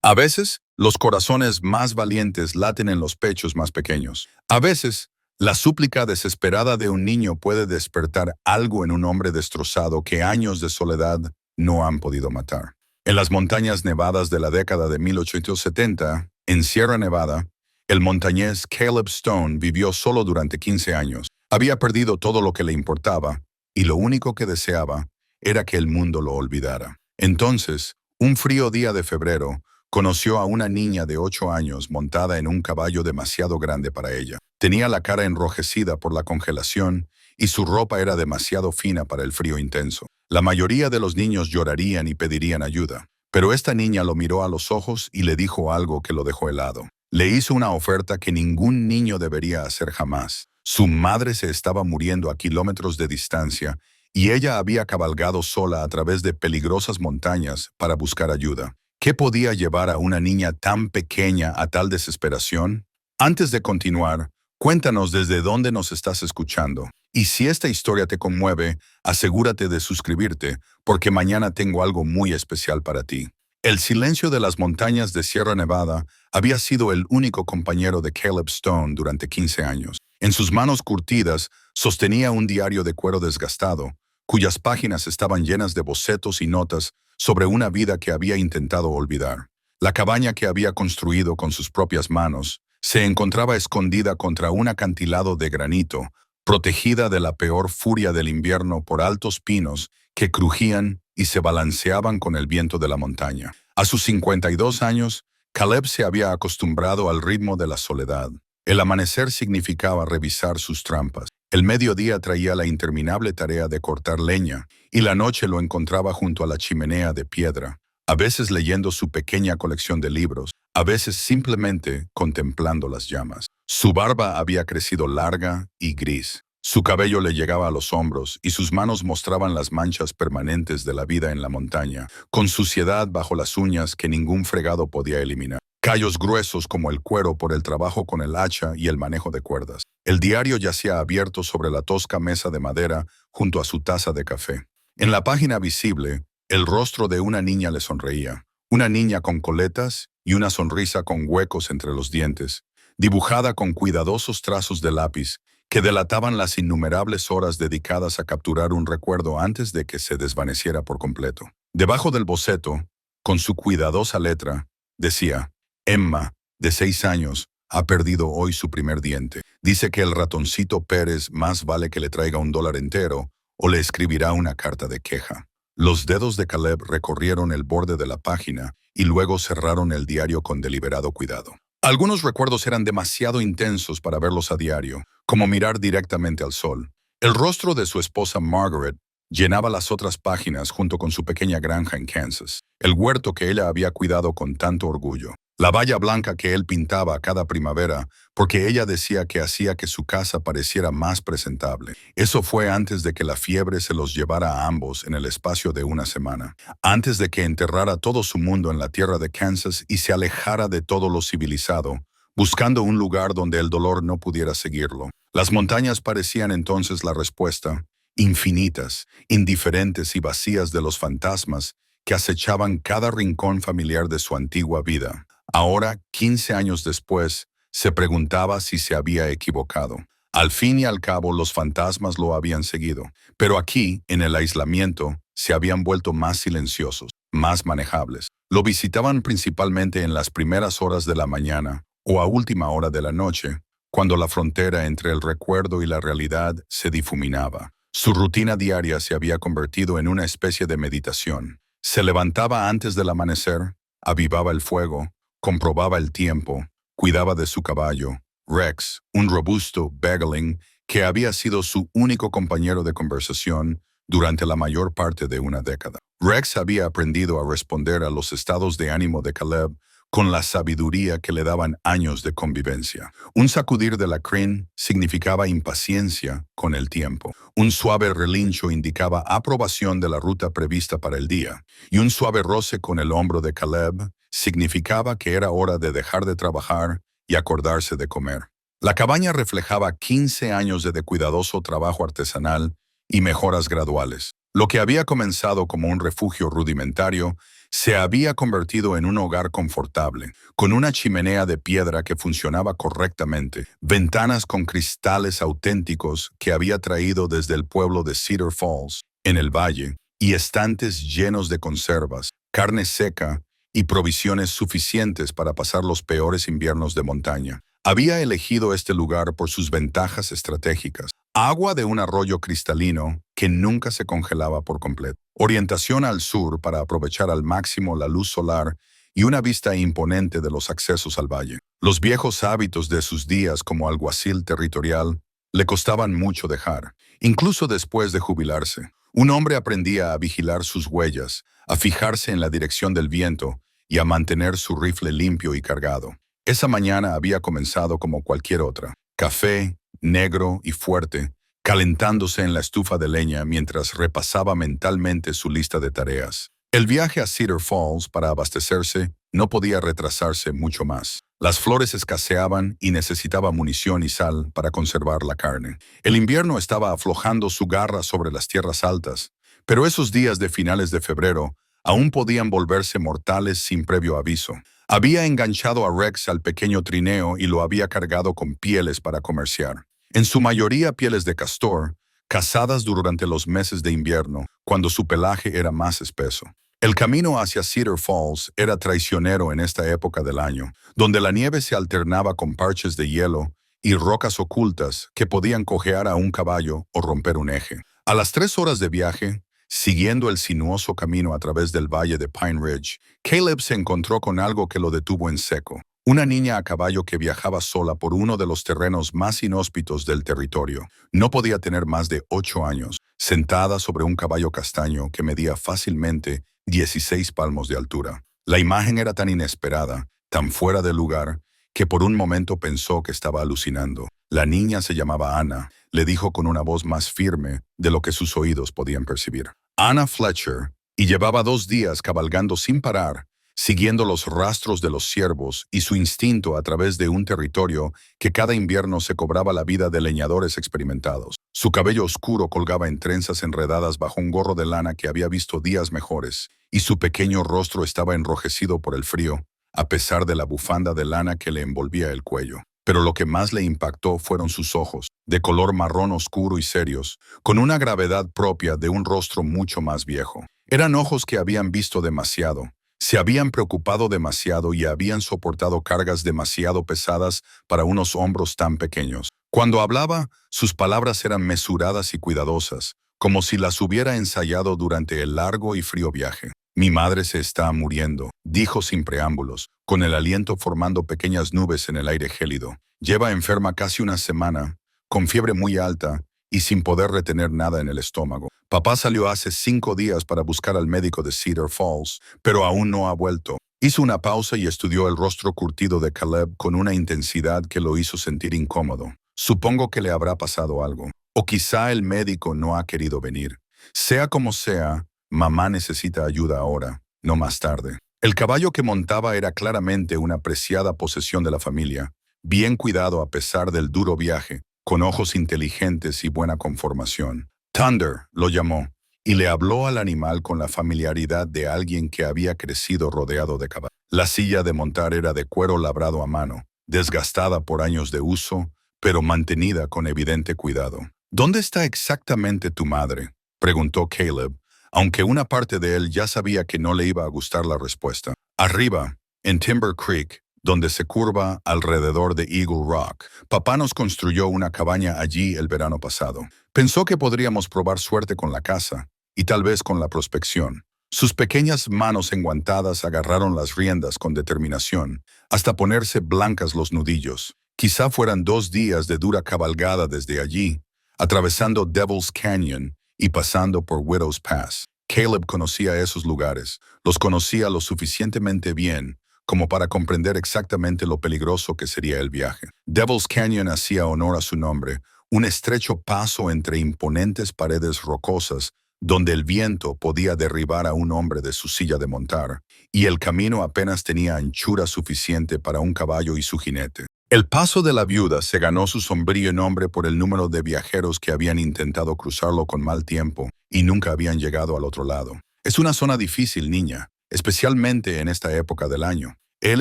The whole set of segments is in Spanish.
A veces, los corazones más valientes laten en los pechos más pequeños. A veces, la súplica desesperada de un niño puede despertar algo en un hombre destrozado que años de soledad no han podido matar. En las montañas nevadas de la década de 1870, en Sierra Nevada, el montañés Caleb Stone vivió solo durante 15 años. Había perdido todo lo que le importaba, y lo único que deseaba era que el mundo lo olvidara. Entonces, un frío día de febrero, conoció a una niña de 8 años montada en un caballo demasiado grande para ella. Tenía la cara enrojecida por la congelación y su ropa era demasiado fina para el frío intenso. La mayoría de los niños llorarían y pedirían ayuda, pero esta niña lo miró a los ojos y le dijo algo que lo dejó helado. Le hizo una oferta que ningún niño debería hacer jamás. Su madre se estaba muriendo a kilómetros de distancia y ella había cabalgado sola a través de peligrosas montañas para buscar ayuda. ¿Qué podía llevar a una niña tan pequeña a tal desesperación? Antes de continuar, cuéntanos desde dónde nos estás escuchando. Y si esta historia te conmueve, asegúrate de suscribirte, porque mañana tengo algo muy especial para ti. El silencio de las montañas de Sierra Nevada había sido el único compañero de Caleb Stone durante 15 años. En sus manos curtidas sostenía un diario de cuero desgastado, cuyas páginas estaban llenas de bocetos y notas sobre una vida que había intentado olvidar. La cabaña que había construido con sus propias manos se encontraba escondida contra un acantilado de granito, protegida de la peor furia del invierno por altos pinos que crujían y se balanceaban con el viento de la montaña. A sus 52 años, Caleb se había acostumbrado al ritmo de la soledad. El amanecer significaba revisar sus trampas. El mediodía traía la interminable tarea de cortar leña, y la noche lo encontraba junto a la chimenea de piedra, a veces leyendo su pequeña colección de libros, a veces simplemente contemplando las llamas. Su barba había crecido larga y gris. Su cabello le llegaba a los hombros y sus manos mostraban las manchas permanentes de la vida en la montaña, con suciedad bajo las uñas que ningún fregado podía eliminar. Callos gruesos como el cuero por el trabajo con el hacha y el manejo de cuerdas. El diario yacía abierto sobre la tosca mesa de madera junto a su taza de café. En la página visible, el rostro de una niña le sonreía. Una niña con coletas y una sonrisa con huecos entre los dientes, dibujada con cuidadosos trazos de lápiz que delataban las innumerables horas dedicadas a capturar un recuerdo antes de que se desvaneciera por completo. Debajo del boceto, con su cuidadosa letra, decía: Emma, de 6 años, ha perdido hoy su primer diente. Dice que el ratoncito Pérez más vale que le traiga $1 entero o le escribirá una carta de queja. Los dedos de Caleb recorrieron el borde de la página y luego cerraron el diario con deliberado cuidado. Algunos recuerdos eran demasiado intensos para verlos a diario, como mirar directamente al sol. El rostro de su esposa Margaret llenaba las otras páginas junto con su pequeña granja en Kansas, el huerto que ella había cuidado con tanto orgullo, la valla blanca que él pintaba cada primavera porque ella decía que hacía que su casa pareciera más presentable. Eso fue antes de que la fiebre se los llevara a ambos en el espacio de una semana, antes de que enterrara todo su mundo en la tierra de Kansas y se alejara de todo lo civilizado, buscando un lugar donde el dolor no pudiera seguirlo. Las montañas parecían entonces la respuesta, infinitas, indiferentes y vacías de los fantasmas que acechaban cada rincón familiar de su antigua vida. Ahora, 15 años después, se preguntaba si se había equivocado. Al fin y al cabo, los fantasmas lo habían seguido, pero aquí, en el aislamiento, se habían vuelto más silenciosos, más manejables. Lo visitaban principalmente en las primeras horas de la mañana o a última hora de la noche, cuando la frontera entre el recuerdo y la realidad se difuminaba. Su rutina diaria se había convertido en una especie de meditación. Se levantaba antes del amanecer, avivaba el fuego, comprobaba el tiempo, cuidaba de su caballo, Rex, un robusto beagling que había sido su único compañero de conversación durante la mayor parte de una década. Rex había aprendido a responder a los estados de ánimo de Caleb con la sabiduría que le daban años de convivencia. Un sacudir de la crin significaba impaciencia con el tiempo. Un suave relincho indicaba aprobación de la ruta prevista para el día, y un suave roce con el hombro de Caleb significaba que era hora de dejar de trabajar y acordarse de comer. La cabaña reflejaba 15 años de cuidadoso trabajo artesanal y mejoras graduales. Lo que había comenzado como un refugio rudimentario se había convertido en un hogar confortable, con una chimenea de piedra que funcionaba correctamente, ventanas con cristales auténticos que había traído desde el pueblo de Cedar Falls, en el valle, y estantes llenos de conservas, carne seca y provisiones suficientes para pasar los peores inviernos de montaña. Había elegido este lugar por sus ventajas estratégicas. Agua de un arroyo cristalino que nunca se congelaba por completo. Orientación al sur para aprovechar al máximo la luz solar y una vista imponente de los accesos al valle. Los viejos hábitos de sus días como alguacil territorial le costaban mucho dejar, incluso después de jubilarse. Un hombre aprendía a vigilar sus huellas, a fijarse en la dirección del viento y a mantener su rifle limpio y cargado. Esa mañana había comenzado como cualquier otra. Café, negro y fuerte, calentándose en la estufa de leña mientras repasaba mentalmente su lista de tareas. El viaje a Cedar Falls para abastecerse no podía retrasarse mucho más. Las flores escaseaban y necesitaba munición y sal para conservar la carne. El invierno estaba aflojando su garra sobre las tierras altas, pero esos días de finales de febrero aún podían volverse mortales sin previo aviso. Había enganchado a Rex al pequeño trineo y lo había cargado con pieles para comerciar. En su mayoría pieles de castor, cazadas durante los meses de invierno, cuando su pelaje era más espeso. El camino hacia Cedar Falls era traicionero en esta época del año, donde la nieve se alternaba con parches de hielo y rocas ocultas que podían cojear a un caballo o romper un eje. A las 3 horas de viaje, siguiendo el sinuoso camino a través del valle de Pine Ridge, Caleb se encontró con algo que lo detuvo en seco. Una niña a caballo que viajaba sola por uno de los terrenos más inhóspitos del territorio. No podía tener más de 8 años, sentada sobre un caballo castaño que medía fácilmente 16 palmos de altura. La imagen era tan inesperada, tan fuera de lugar, que por un momento pensó que estaba alucinando. La niña se llamaba Anna, le dijo con una voz más firme de lo que sus oídos podían percibir. Anna Fletcher, y llevaba 2 días cabalgando sin parar, siguiendo los rastros de los ciervos y su instinto a través de un territorio que cada invierno se cobraba la vida de leñadores experimentados. Su cabello oscuro colgaba en trenzas enredadas bajo un gorro de lana que había visto días mejores, y su pequeño rostro estaba enrojecido por el frío, a pesar de la bufanda de lana que le envolvía el cuello. Pero lo que más le impactó fueron sus ojos, de color marrón oscuro y serios, con una gravedad propia de un rostro mucho más viejo. Eran ojos que habían visto demasiado, se habían preocupado demasiado y habían soportado cargas demasiado pesadas para unos hombros tan pequeños. Cuando hablaba, sus palabras eran mesuradas y cuidadosas, como si las hubiera ensayado durante el largo y frío viaje. Mi madre se está muriendo, dijo sin preámbulos, con el aliento formando pequeñas nubes en el aire gélido. Lleva enferma casi una semana, con fiebre muy alta y sin poder retener nada en el estómago. Papá salió hace 5 días para buscar al médico de Cedar Falls, pero aún no ha vuelto. Hizo una pausa y estudió el rostro curtido de Caleb con una intensidad que lo hizo sentir incómodo. Supongo que le habrá pasado algo. O quizá el médico no ha querido venir. Sea como sea, mamá necesita ayuda ahora, no más tarde. El caballo que montaba era claramente una preciada posesión de la familia, bien cuidado a pesar del duro viaje, con ojos inteligentes y buena conformación. Thunder lo llamó, y le habló al animal con la familiaridad de alguien que había crecido rodeado de caballos. La silla de montar era de cuero labrado a mano, desgastada por años de uso, pero mantenida con evidente cuidado. ¿Dónde está exactamente tu madre?, preguntó Caleb, aunque una parte de él ya sabía que no le iba a gustar la respuesta. Arriba, en Timber Creek, donde se curva alrededor de Eagle Rock. Papá nos construyó una cabaña allí el verano pasado. Pensó que podríamos probar suerte con la caza, y tal vez con la prospección. Sus pequeñas manos enguantadas agarraron las riendas con determinación, hasta ponerse blancas los nudillos. Quizá fueran 2 días de dura cabalgada desde allí, atravesando Devil's Canyon y pasando por Widow's Pass. Caleb conocía esos lugares, los conocía lo suficientemente bien como para comprender exactamente lo peligroso que sería el viaje. Devil's Canyon hacía honor a su nombre, un estrecho paso entre imponentes paredes rocosas donde el viento podía derribar a un hombre de su silla de montar, y el camino apenas tenía anchura suficiente para un caballo y su jinete. El paso de la viuda se ganó su sombrío nombre por el número de viajeros que habían intentado cruzarlo con mal tiempo y nunca habían llegado al otro lado. Es una zona difícil, niña, especialmente en esta época del año. Él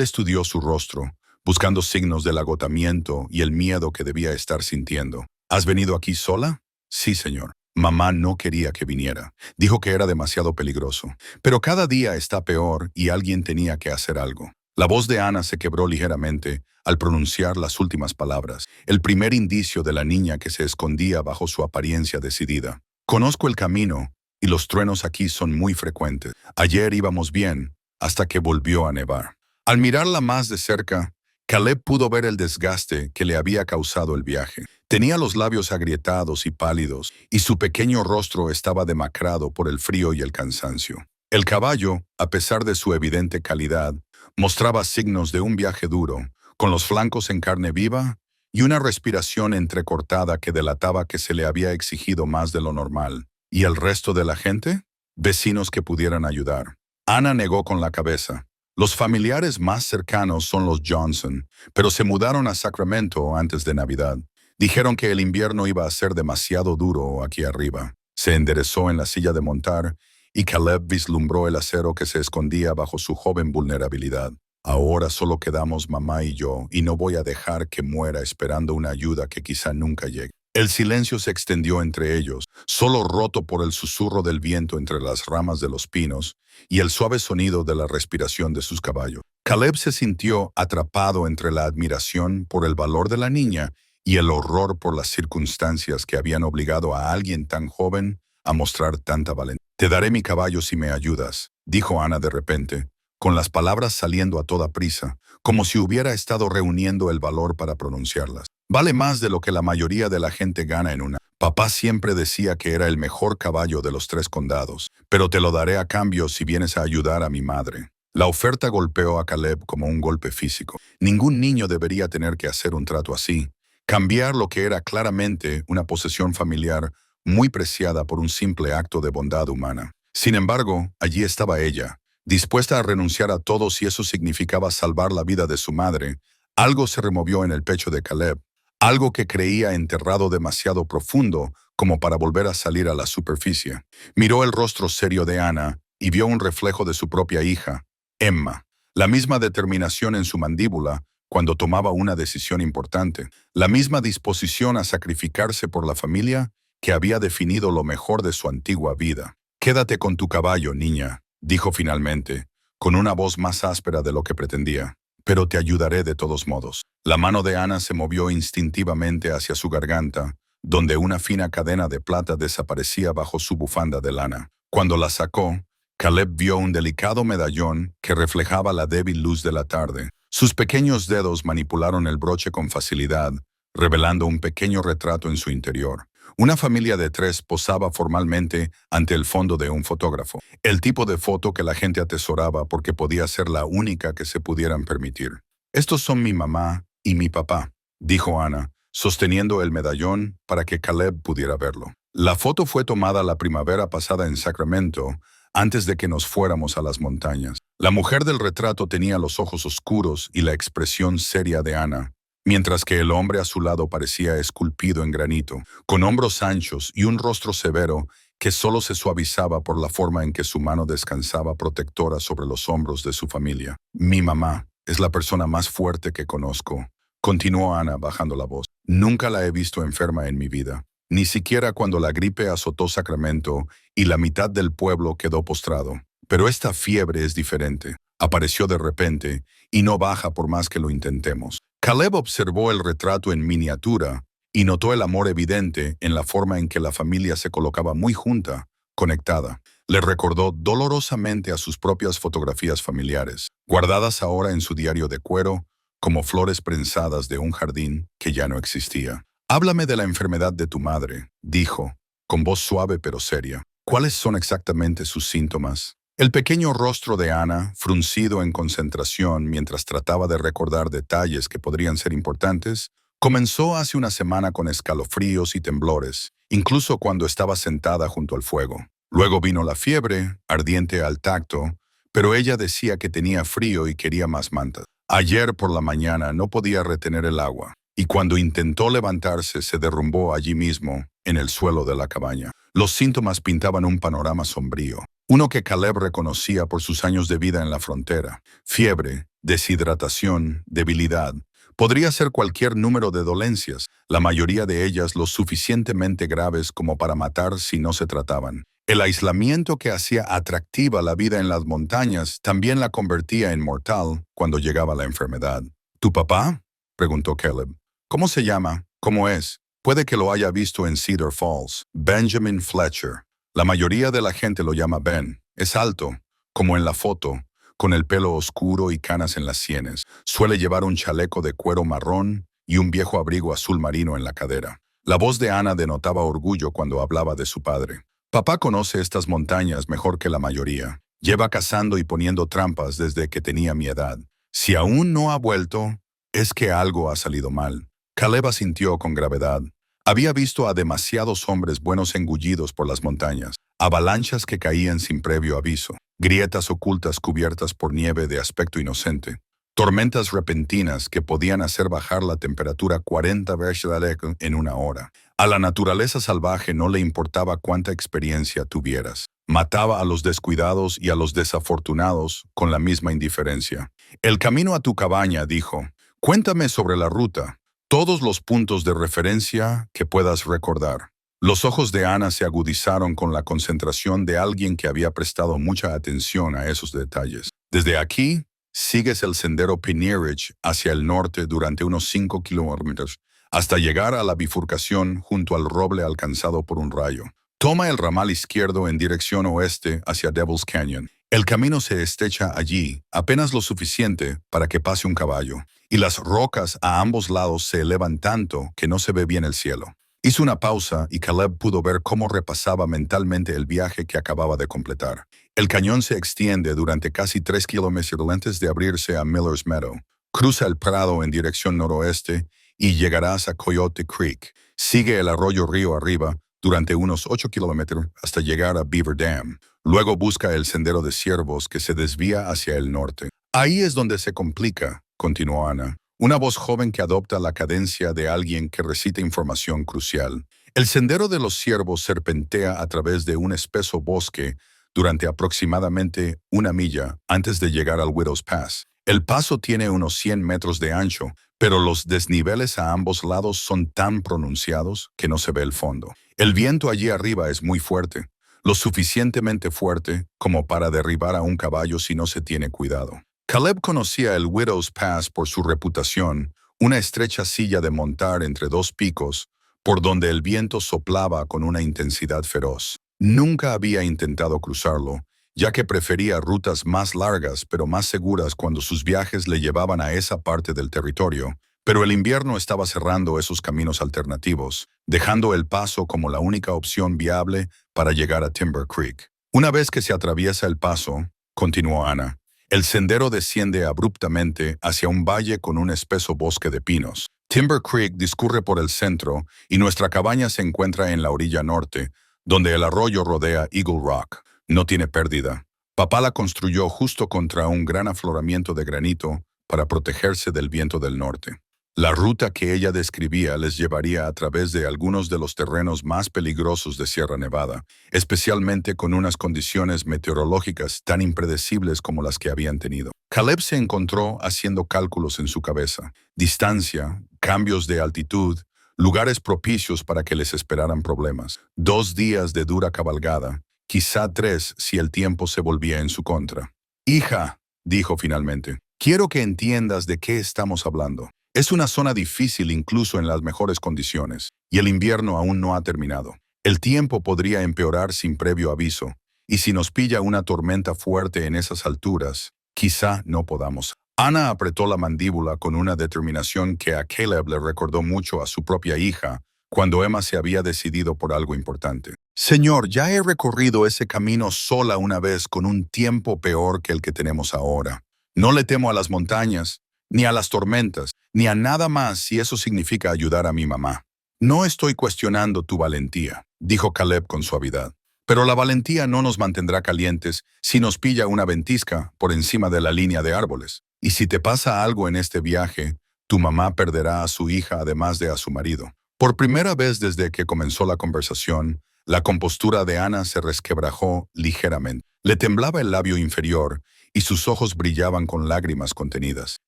estudió su rostro, buscando signos del agotamiento y el miedo que debía estar sintiendo. ¿Has venido aquí sola? Sí, señor. Mamá no quería que viniera. Dijo que era demasiado peligroso. Pero cada día está peor y alguien tenía que hacer algo. La voz de Ana se quebró ligeramente al pronunciar las últimas palabras, el primer indicio de la niña que se escondía bajo su apariencia decidida. Conozco el camino y los truenos aquí son muy frecuentes. Ayer íbamos bien hasta que volvió a nevar. Al mirarla más de cerca, Caleb pudo ver el desgaste que le había causado el viaje. Tenía los labios agrietados y pálidos, y su pequeño rostro estaba demacrado por el frío y el cansancio. El caballo, a pesar de su evidente calidad, mostraba signos de un viaje duro, con los flancos en carne viva y una respiración entrecortada que delataba que se le había exigido más de lo normal. ¿Y el resto de la gente? Vecinos que pudieran ayudar. Ana negó con la cabeza. Los familiares más cercanos son los Johnson, pero se mudaron a Sacramento antes de Navidad. Dijeron que el invierno iba a ser demasiado duro aquí arriba. Se enderezó en la silla de montar y Caleb vislumbró el acero que se escondía bajo su joven vulnerabilidad. Ahora solo quedamos mamá y yo, y no voy a dejar que muera esperando una ayuda que quizá nunca llegue. El silencio se extendió entre ellos, solo roto por el susurro del viento entre las ramas de los pinos y el suave sonido de la respiración de sus caballos. Caleb se sintió atrapado entre la admiración por el valor de la niña y el horror por las circunstancias que habían obligado a alguien tan joven a mostrar tanta valentía. «Te daré mi caballo si me ayudas», dijo Ana de repente, con las palabras saliendo a toda prisa, como si hubiera estado reuniendo el valor para pronunciarlas. «Vale más de lo que la mayoría de la gente gana en una. Papá siempre decía que era el mejor caballo de los 3 condados, pero te lo daré a cambio si vienes a ayudar a mi madre». La oferta golpeó a Caleb como un golpe físico. Ningún niño debería tener que hacer un trato así. Cambiar lo que era claramente una posesión familiar muy preciada por un simple acto de bondad humana. Sin embargo, allí estaba ella, dispuesta a renunciar a todo si eso significaba salvar la vida de su madre. Algo se removió en el pecho de Caleb, algo que creía enterrado demasiado profundo como para volver a salir a la superficie. Miró el rostro serio de Ana y vio un reflejo de su propia hija, Emma, la misma determinación en su mandíbula cuando tomaba una decisión importante, la misma disposición a sacrificarse por la familia que había definido lo mejor de su antigua vida. «Quédate con tu caballo, niña», dijo finalmente, con una voz más áspera de lo que pretendía. «Pero te ayudaré de todos modos». La mano de Ana se movió instintivamente hacia su garganta, donde una fina cadena de plata desaparecía bajo su bufanda de lana. Cuando la sacó, Caleb vio un delicado medallón que reflejaba la débil luz de la tarde. Sus pequeños dedos manipularon el broche con facilidad, revelando un pequeño retrato en su interior. Una familia de 3 posaba formalmente ante el fondo de un fotógrafo, el tipo de foto que la gente atesoraba porque podía ser la única que se pudieran permitir. «Estos son mi mamá y mi papá», dijo Ana, sosteniendo el medallón para que Caleb pudiera verlo. La foto fue tomada la primavera pasada en Sacramento, antes de que nos fuéramos a las montañas. La mujer del retrato tenía los ojos oscuros y la expresión seria de Ana, mientras que el hombre a su lado parecía esculpido en granito, con hombros anchos y un rostro severo que solo se suavizaba por la forma en que su mano descansaba protectora sobre los hombros de su familia. «Mi mamá es la persona más fuerte que conozco», continuó Ana bajando la voz. «Nunca la he visto enferma en mi vida, ni siquiera cuando la gripe azotó Sacramento y la mitad del pueblo quedó postrado. Pero esta fiebre es diferente. Apareció de repente y no baja por más que lo intentemos». Caleb observó el retrato en miniatura y notó el amor evidente en la forma en que la familia se colocaba muy junta, conectada. Le recordó dolorosamente a sus propias fotografías familiares, guardadas ahora en su diario de cuero, como flores prensadas de un jardín que ya no existía. «Háblame de la enfermedad de tu madre», dijo, con voz suave pero seria. «¿Cuáles son exactamente sus síntomas?» El pequeño rostro de Ana, fruncido en concentración mientras trataba de recordar detalles que podrían ser importantes, comenzó hace una semana con escalofríos y temblores, incluso cuando estaba sentada junto al fuego. Luego vino la fiebre, ardiente al tacto, pero ella decía que tenía frío y quería más mantas. Ayer por la mañana no podía retener el agua, y cuando intentó levantarse se derrumbó allí mismo, en el suelo de la cabaña. Los síntomas pintaban un panorama sombrío, uno que Caleb reconocía por sus años de vida en la frontera. Fiebre, deshidratación, debilidad. Podría ser cualquier número de dolencias, la mayoría de ellas lo suficientemente graves como para matar si no se trataban. El aislamiento que hacía atractiva la vida en las montañas también la convertía en mortal cuando llegaba la enfermedad. ¿Tu papá?, preguntó Caleb. ¿Cómo se llama? ¿Cómo es? Puede que lo haya visto en Cedar Falls. Benjamin Fletcher. La mayoría de la gente lo llama Ben. Es alto, como en la foto, con el pelo oscuro y canas en las sienes. Suele llevar un chaleco de cuero marrón y un viejo abrigo azul marino en la cadera. La voz de Ana denotaba orgullo cuando hablaba de su padre. Papá conoce estas montañas mejor que la mayoría. Lleva cazando y poniendo trampas desde que tenía mi edad. Si aún no ha vuelto, es que algo ha salido mal. Caleb asintió con gravedad. Había visto a demasiados hombres buenos engullidos por las montañas, avalanchas que caían sin previo aviso, grietas ocultas cubiertas por nieve de aspecto inocente, tormentas repentinas que podían hacer bajar la temperatura 40 grados en una hora. A la naturaleza salvaje no le importaba cuánta experiencia tuvieras. Mataba a los descuidados y a los desafortunados con la misma indiferencia. El camino a tu cabaña, dijo. Cuéntame sobre la ruta, todos los puntos de referencia que puedas recordar. Los ojos de Ana se agudizaron con la concentración de alguien que había prestado mucha atención a esos detalles. Desde aquí, sigues el sendero Piney Ridge hacia el norte durante unos 5 kilómetros, hasta llegar a la bifurcación junto al roble alcanzado por un rayo. Toma el ramal izquierdo en dirección oeste hacia Devil's Canyon. El camino se estrecha allí, apenas lo suficiente para que pase un caballo, y las rocas a ambos lados se elevan tanto que no se ve bien el cielo. Hizo una pausa y Caleb pudo ver cómo repasaba mentalmente el viaje que acababa de completar. El cañón se extiende durante casi 3 kilómetros antes de abrirse a Miller's Meadow. Cruza el prado en dirección noroeste y llegarás a Coyote Creek. Sigue el arroyo río arriba durante unos 8 kilómetros hasta llegar a Beaver Dam. Luego busca el sendero de ciervos que se desvía hacia el norte. Ahí es donde se complica, continuó Ana, una voz joven que adopta la cadencia de alguien que recita información crucial. El sendero de los ciervos serpentea a través de un espeso bosque durante aproximadamente 1 milla antes de llegar al Widow's Pass. El paso tiene unos 100 metros de ancho, pero los desniveles a ambos lados son tan pronunciados que no se ve el fondo. El viento allí arriba es muy fuerte, lo suficientemente fuerte como para derribar a un caballo si no se tiene cuidado. Caleb conocía el Widow's Pass por su reputación, una estrecha silla de montar entre 2 picos, por donde el viento soplaba con una intensidad feroz. Nunca había intentado cruzarlo, ya que prefería rutas más largas pero más seguras cuando sus viajes le llevaban a esa parte del territorio, pero el invierno estaba cerrando esos caminos alternativos, dejando el paso como la única opción viable para llegar a Timber Creek. Una vez que se atraviesa el paso, continuó Ana, el sendero desciende abruptamente hacia un valle con un espeso bosque de pinos. Timber Creek discurre por el centro y nuestra cabaña se encuentra en la orilla norte, donde el arroyo rodea Eagle Rock. No tiene pérdida. Papá la construyó justo contra un gran afloramiento de granito para protegerse del viento del norte. La ruta que ella describía les llevaría a través de algunos de los terrenos más peligrosos de Sierra Nevada, especialmente con unas condiciones meteorológicas tan impredecibles como las que habían tenido. Caleb se encontró haciendo cálculos en su cabeza. Distancia, cambios de altitud, lugares propicios para que les esperaran problemas. 2 días de dura cabalgada, quizá 3 si el tiempo se volvía en su contra. Hija, dijo finalmente, quiero que entiendas de qué estamos hablando. Es una zona difícil incluso en las mejores condiciones, y el invierno aún no ha terminado. El tiempo podría empeorar sin previo aviso, y si nos pilla una tormenta fuerte en esas alturas, quizá no podamos. Ana apretó la mandíbula con una determinación que a Caleb le recordó mucho a su propia hija, cuando Emma se había decidido por algo importante. Señor, ya he recorrido ese camino sola una vez con un tiempo peor que el que tenemos ahora. No le temo a las montañas, ni a las tormentas, ni a nada más si eso significa ayudar a mi mamá. No estoy cuestionando tu valentía, dijo Caleb con suavidad. Pero la valentía no nos mantendrá calientes si nos pilla una ventisca por encima de la línea de árboles. Y si te pasa algo en este viaje, tu mamá perderá a su hija además de a su marido. Por primera vez desde que comenzó la conversación, la compostura de Ana se resquebrajó ligeramente. Le temblaba el labio inferior y sus ojos brillaban con lágrimas contenidas.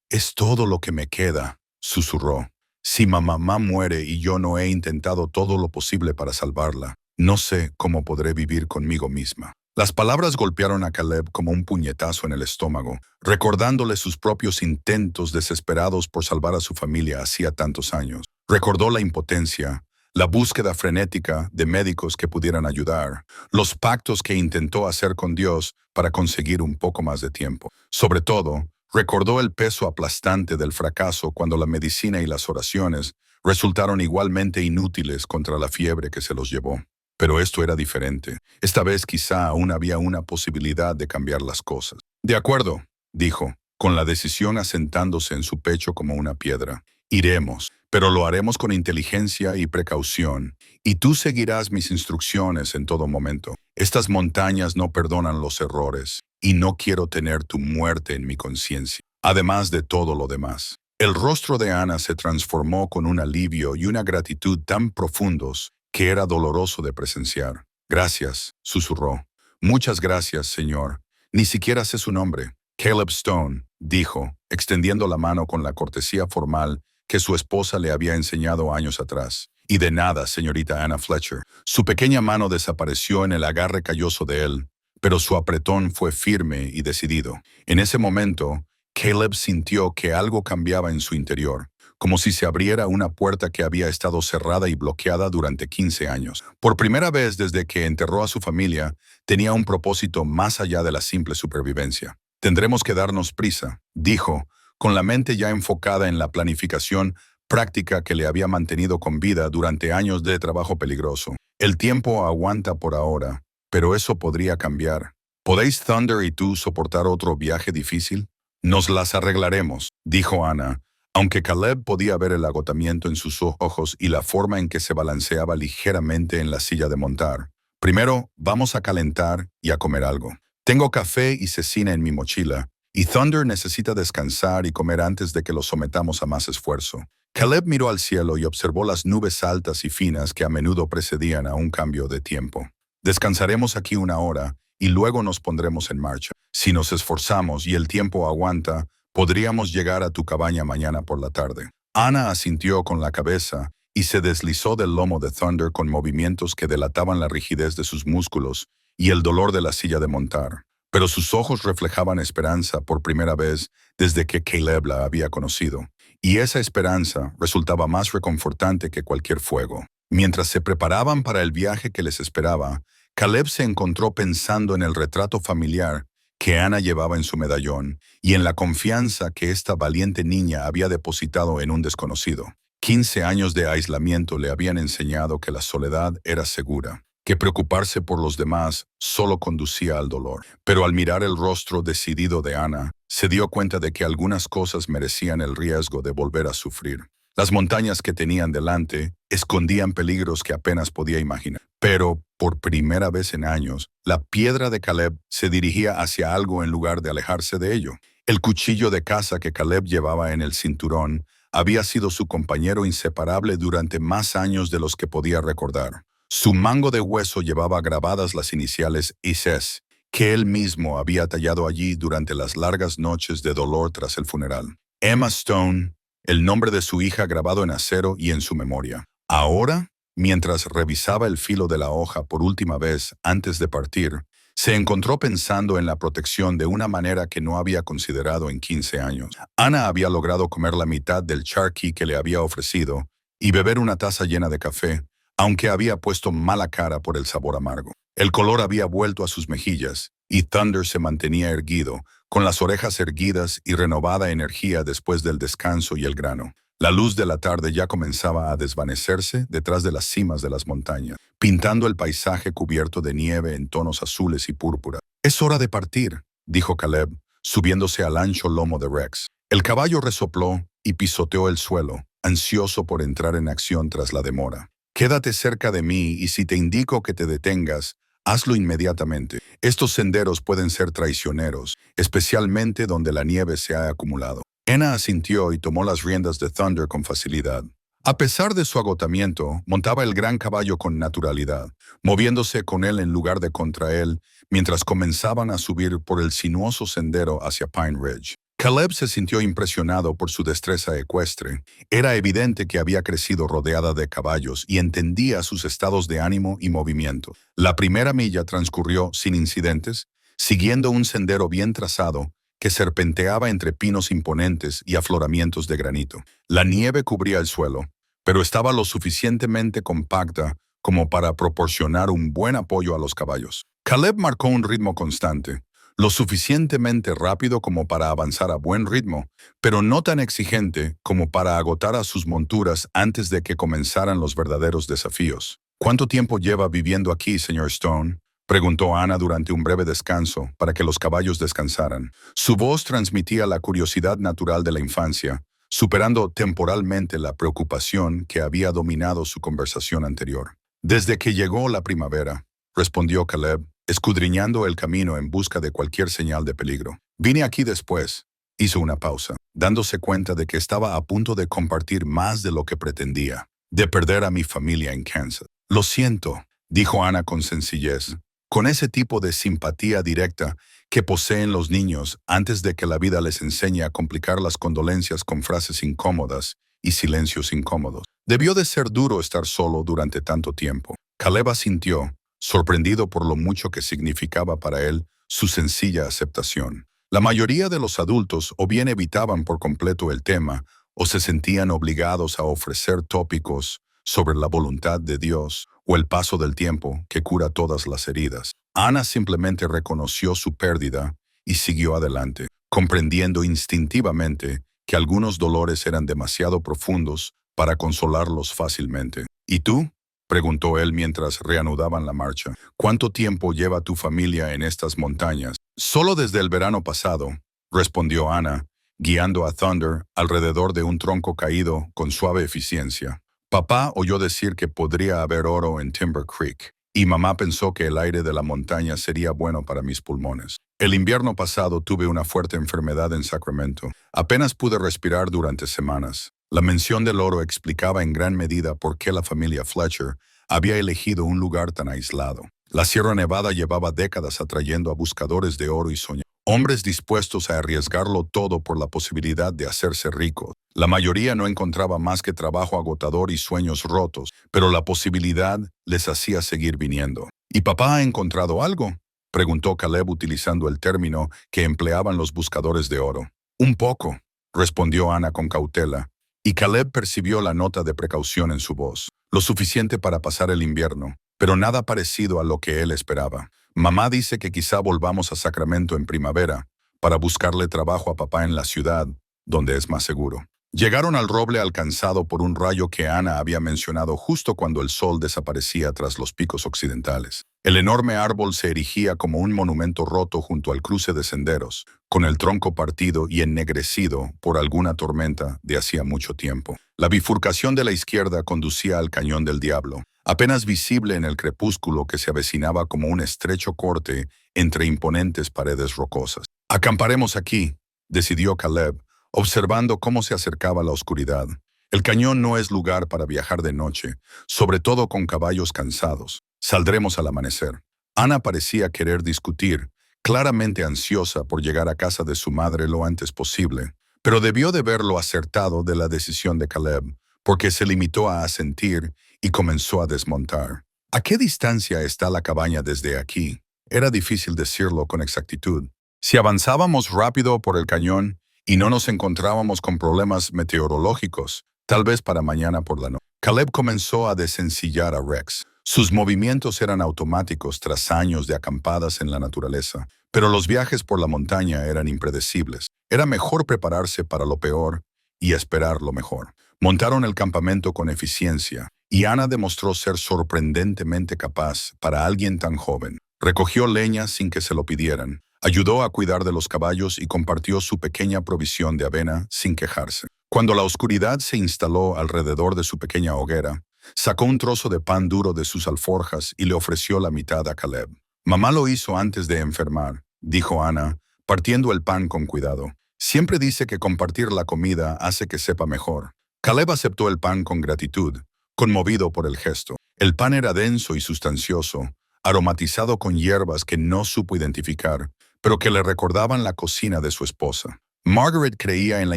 «Es todo lo que me queda», susurró. «Si mamá muere y yo no he intentado todo lo posible para salvarla, no sé cómo podré vivir conmigo misma». Las palabras golpearon a Caleb como un puñetazo en el estómago, recordándole sus propios intentos desesperados por salvar a su familia hacía tantos años. Recordó la impotencia, la búsqueda frenética de médicos que pudieran ayudar, los pactos que intentó hacer con Dios para conseguir un poco más de tiempo. Sobre todo, recordó el peso aplastante del fracaso cuando la medicina y las oraciones resultaron igualmente inútiles contra la fiebre que se los llevó. Pero esto era diferente. Esta vez quizá aún había una posibilidad de cambiar las cosas. «De acuerdo», dijo, con la decisión asentándose en su pecho como una piedra. «Iremos, pero lo haremos con inteligencia y precaución, y tú seguirás mis instrucciones en todo momento. Estas montañas no perdonan los errores, y no quiero tener tu muerte en mi conciencia, además de todo lo demás». El rostro de Ana se transformó con un alivio y una gratitud tan profundos que era doloroso de presenciar. «Gracias», susurró. «Muchas gracias, señor. Ni siquiera sé su nombre». «Caleb Stone», dijo, extendiendo la mano con la cortesía formal que su esposa le había enseñado años atrás. «Y de nada, señorita Anna Fletcher». Su pequeña mano desapareció en el agarre calloso de él, pero su apretón fue firme y decidido. En ese momento, Caleb sintió que algo cambiaba en su interior, como si se abriera una puerta que había estado cerrada y bloqueada durante 15 años. Por primera vez desde que enterró a su familia, tenía un propósito más allá de la simple supervivencia. «Tendremos que darnos prisa», dijo, con la mente ya enfocada en la planificación práctica que le había mantenido con vida durante años de trabajo peligroso. «El tiempo aguanta por ahora, pero eso podría cambiar. ¿Podéis Thunder y tú soportar otro viaje difícil?» «Nos las arreglaremos», dijo Ana, aunque Caleb podía ver el agotamiento en sus ojos y la forma en que se balanceaba ligeramente en la silla de montar. «Primero, vamos a calentar y a comer algo. Tengo café y cecina en mi mochila, y Thunder necesita descansar y comer antes de que lo sometamos a más esfuerzo». Caleb miró al cielo y observó las nubes altas y finas que a menudo precedían a un cambio de tiempo. «Descansaremos aquí una hora y luego nos pondremos en marcha. Si nos esforzamos y el tiempo aguanta, podríamos llegar a tu cabaña mañana por la tarde». Ana asintió con la cabeza y se deslizó del lomo de Thunder con movimientos que delataban la rigidez de sus músculos y el dolor de la silla de montar. Pero sus ojos reflejaban esperanza por primera vez desde que Caleb la había conocido. Y esa esperanza resultaba más reconfortante que cualquier fuego. Mientras se preparaban para el viaje que les esperaba, Caleb se encontró pensando en el retrato familiar que Ana llevaba en su medallón y en la confianza que esta valiente niña había depositado en un desconocido. 15 años de aislamiento le habían enseñado que la soledad era segura, que preocuparse por los demás solo conducía al dolor. Pero al mirar el rostro decidido de Ana, se dio cuenta de que algunas cosas merecían el riesgo de volver a sufrir. Las montañas que tenían delante escondían peligros que apenas podía imaginar. Pero, por primera vez en años, la piedra de Caleb se dirigía hacia algo en lugar de alejarse de ello. El cuchillo de caza que Caleb llevaba en el cinturón había sido su compañero inseparable durante más años de los que podía recordar. Su mango de hueso llevaba grabadas las iniciales ISES, que él mismo había tallado allí durante las largas noches de dolor tras el funeral. Emma Stone, el nombre de su hija grabado en acero y en su memoria. Ahora, mientras revisaba el filo de la hoja por última vez antes de partir, se encontró pensando en la protección de una manera que no había considerado en 15 años. Ana había logrado comer la mitad del charqui que le había ofrecido y beber una taza llena de café, aunque había puesto mala cara por el sabor amargo. El color había vuelto a sus mejillas y Thunder se mantenía erguido, con las orejas erguidas y renovada energía después del descanso y el grano. La luz de la tarde ya comenzaba a desvanecerse detrás de las cimas de las montañas, pintando el paisaje cubierto de nieve en tonos azules y púrpura. «Es hora de partir», dijo Caleb, subiéndose al ancho lomo de Rex. El caballo resopló y pisoteó el suelo, ansioso por entrar en acción tras la demora. «Quédate cerca de mí y si te indico que te detengas, Hazlo inmediatamente. Estos senderos pueden ser traicioneros, especialmente donde la nieve se ha acumulado. Ana asintió y tomó las riendas de Thunder con facilidad. A pesar de su agotamiento, montaba el gran caballo con naturalidad, moviéndose con él en lugar de contra él, mientras comenzaban a subir por el sinuoso sendero hacia Pine Ridge. Caleb se sintió impresionado por su destreza ecuestre. Era evidente que había crecido rodeada de caballos y entendía sus estados de ánimo y movimiento. La primera milla transcurrió sin incidentes, siguiendo un sendero bien trazado que serpenteaba entre pinos imponentes y afloramientos de granito. La nieve cubría el suelo, pero estaba lo suficientemente compacta como para proporcionar un buen apoyo a los caballos. Caleb marcó un ritmo constante, lo suficientemente rápido como para avanzar a buen ritmo, pero no tan exigente como para agotar a sus monturas antes de que comenzaran los verdaderos desafíos. ¿Cuánto tiempo lleva viviendo aquí, señor Stone?, preguntó Ana durante un breve descanso para que los caballos descansaran. Su voz transmitía la curiosidad natural de la infancia, superando temporalmente la preocupación que había dominado su conversación anterior. Desde que llegó la primavera, respondió Caleb, escudriñando el camino en busca de cualquier señal de peligro. Vine aquí después. Hizo una pausa, dándose cuenta de que estaba a punto de compartir más de lo que pretendía, de perder a mi familia en Kansas. Lo siento, dijo Ana con sencillez, con ese tipo de simpatía directa que poseen los niños antes de que la vida les enseñe a complicar las condolencias con frases incómodas y silencios incómodos. Debió de ser duro estar solo durante tanto tiempo. Caleb asintió, sorprendido por lo mucho que significaba para él su sencilla aceptación. La mayoría de los adultos o bien evitaban por completo el tema o se sentían obligados a ofrecer tópicos sobre la voluntad de Dios o el paso del tiempo que cura todas las heridas. Ana simplemente reconoció su pérdida y siguió adelante, comprendiendo instintivamente que algunos dolores eran demasiado profundos para consolarlos fácilmente. ¿Y tú?, preguntó él mientras reanudaban la marcha. ¿Cuánto tiempo lleva tu familia en estas montañas? Solo desde el verano pasado, respondió Ana, guiando a Thunder alrededor de un tronco caído con suave eficiencia. Papá oyó decir que podría haber oro en Timber Creek, y mamá pensó que el aire de la montaña sería bueno para mis pulmones. El invierno pasado tuve una fuerte enfermedad en Sacramento. Apenas pude respirar durante semanas. La mención del oro explicaba en gran medida por qué la familia Fletcher había elegido un lugar tan aislado. La Sierra Nevada llevaba décadas atrayendo a buscadores de oro y soñadores, hombres dispuestos a arriesgarlo todo por la posibilidad de hacerse ricos. La mayoría no encontraba más que trabajo agotador y sueños rotos, pero la posibilidad les hacía seguir viniendo. ¿Y papá ha encontrado algo?, preguntó Caleb utilizando el término que empleaban los buscadores de oro. Un poco, respondió Ana con cautela, y Caleb percibió la nota de precaución en su voz. Lo suficiente para pasar el invierno, pero nada parecido a lo que él esperaba. Mamá dice que quizá volvamos a Sacramento en primavera para buscarle trabajo a papá en la ciudad, donde es más seguro. Llegaron al roble alcanzado por un rayo que Ana había mencionado justo cuando el sol desaparecía tras los picos occidentales. El enorme árbol se erigía como un monumento roto junto al cruce de senderos, con el tronco partido y ennegrecido por alguna tormenta de hacía mucho tiempo. La bifurcación de la izquierda conducía al Cañón del Diablo, apenas visible en el crepúsculo que se avecinaba como un estrecho corte entre imponentes paredes rocosas. «Acamparemos aquí», decidió Caleb, observando cómo se acercaba la oscuridad. El cañón no es lugar para viajar de noche, sobre todo con caballos cansados. Saldremos al amanecer. Ana parecía querer discutir, claramente ansiosa por llegar a casa de su madre lo antes posible, pero debió de ver lo acertado de la decisión de Caleb, porque se limitó a asentir y comenzó a desmontar. ¿A qué distancia está la cabaña desde aquí? Era difícil decirlo con exactitud. Si avanzábamos rápido por el cañón y no nos encontrábamos con problemas meteorológicos, tal vez para mañana por la noche. Caleb comenzó a desencillar a Rex. Sus movimientos eran automáticos tras años de acampadas en la naturaleza, pero los viajes por la montaña eran impredecibles. Era mejor prepararse para lo peor y esperar lo mejor. Montaron el campamento con eficiencia, y Ana demostró ser sorprendentemente capaz para alguien tan joven. Recogió leña sin que se lo pidieran, ayudó a cuidar de los caballos y compartió su pequeña provisión de avena sin quejarse. Cuando la oscuridad se instaló alrededor de su pequeña hoguera, Sacó un trozo de pan duro de sus alforjas y le ofreció la mitad a Caleb. Mamá lo hizo antes de enfermar, dijo Ana, partiendo el pan con cuidado. Siempre dice que compartir la comida hace que sepa mejor. Caleb aceptó el pan con gratitud, conmovido por el gesto. El pan era denso y sustancioso, aromatizado con hierbas que no supo identificar, pero que le recordaban la cocina de su esposa. Margaret creía en la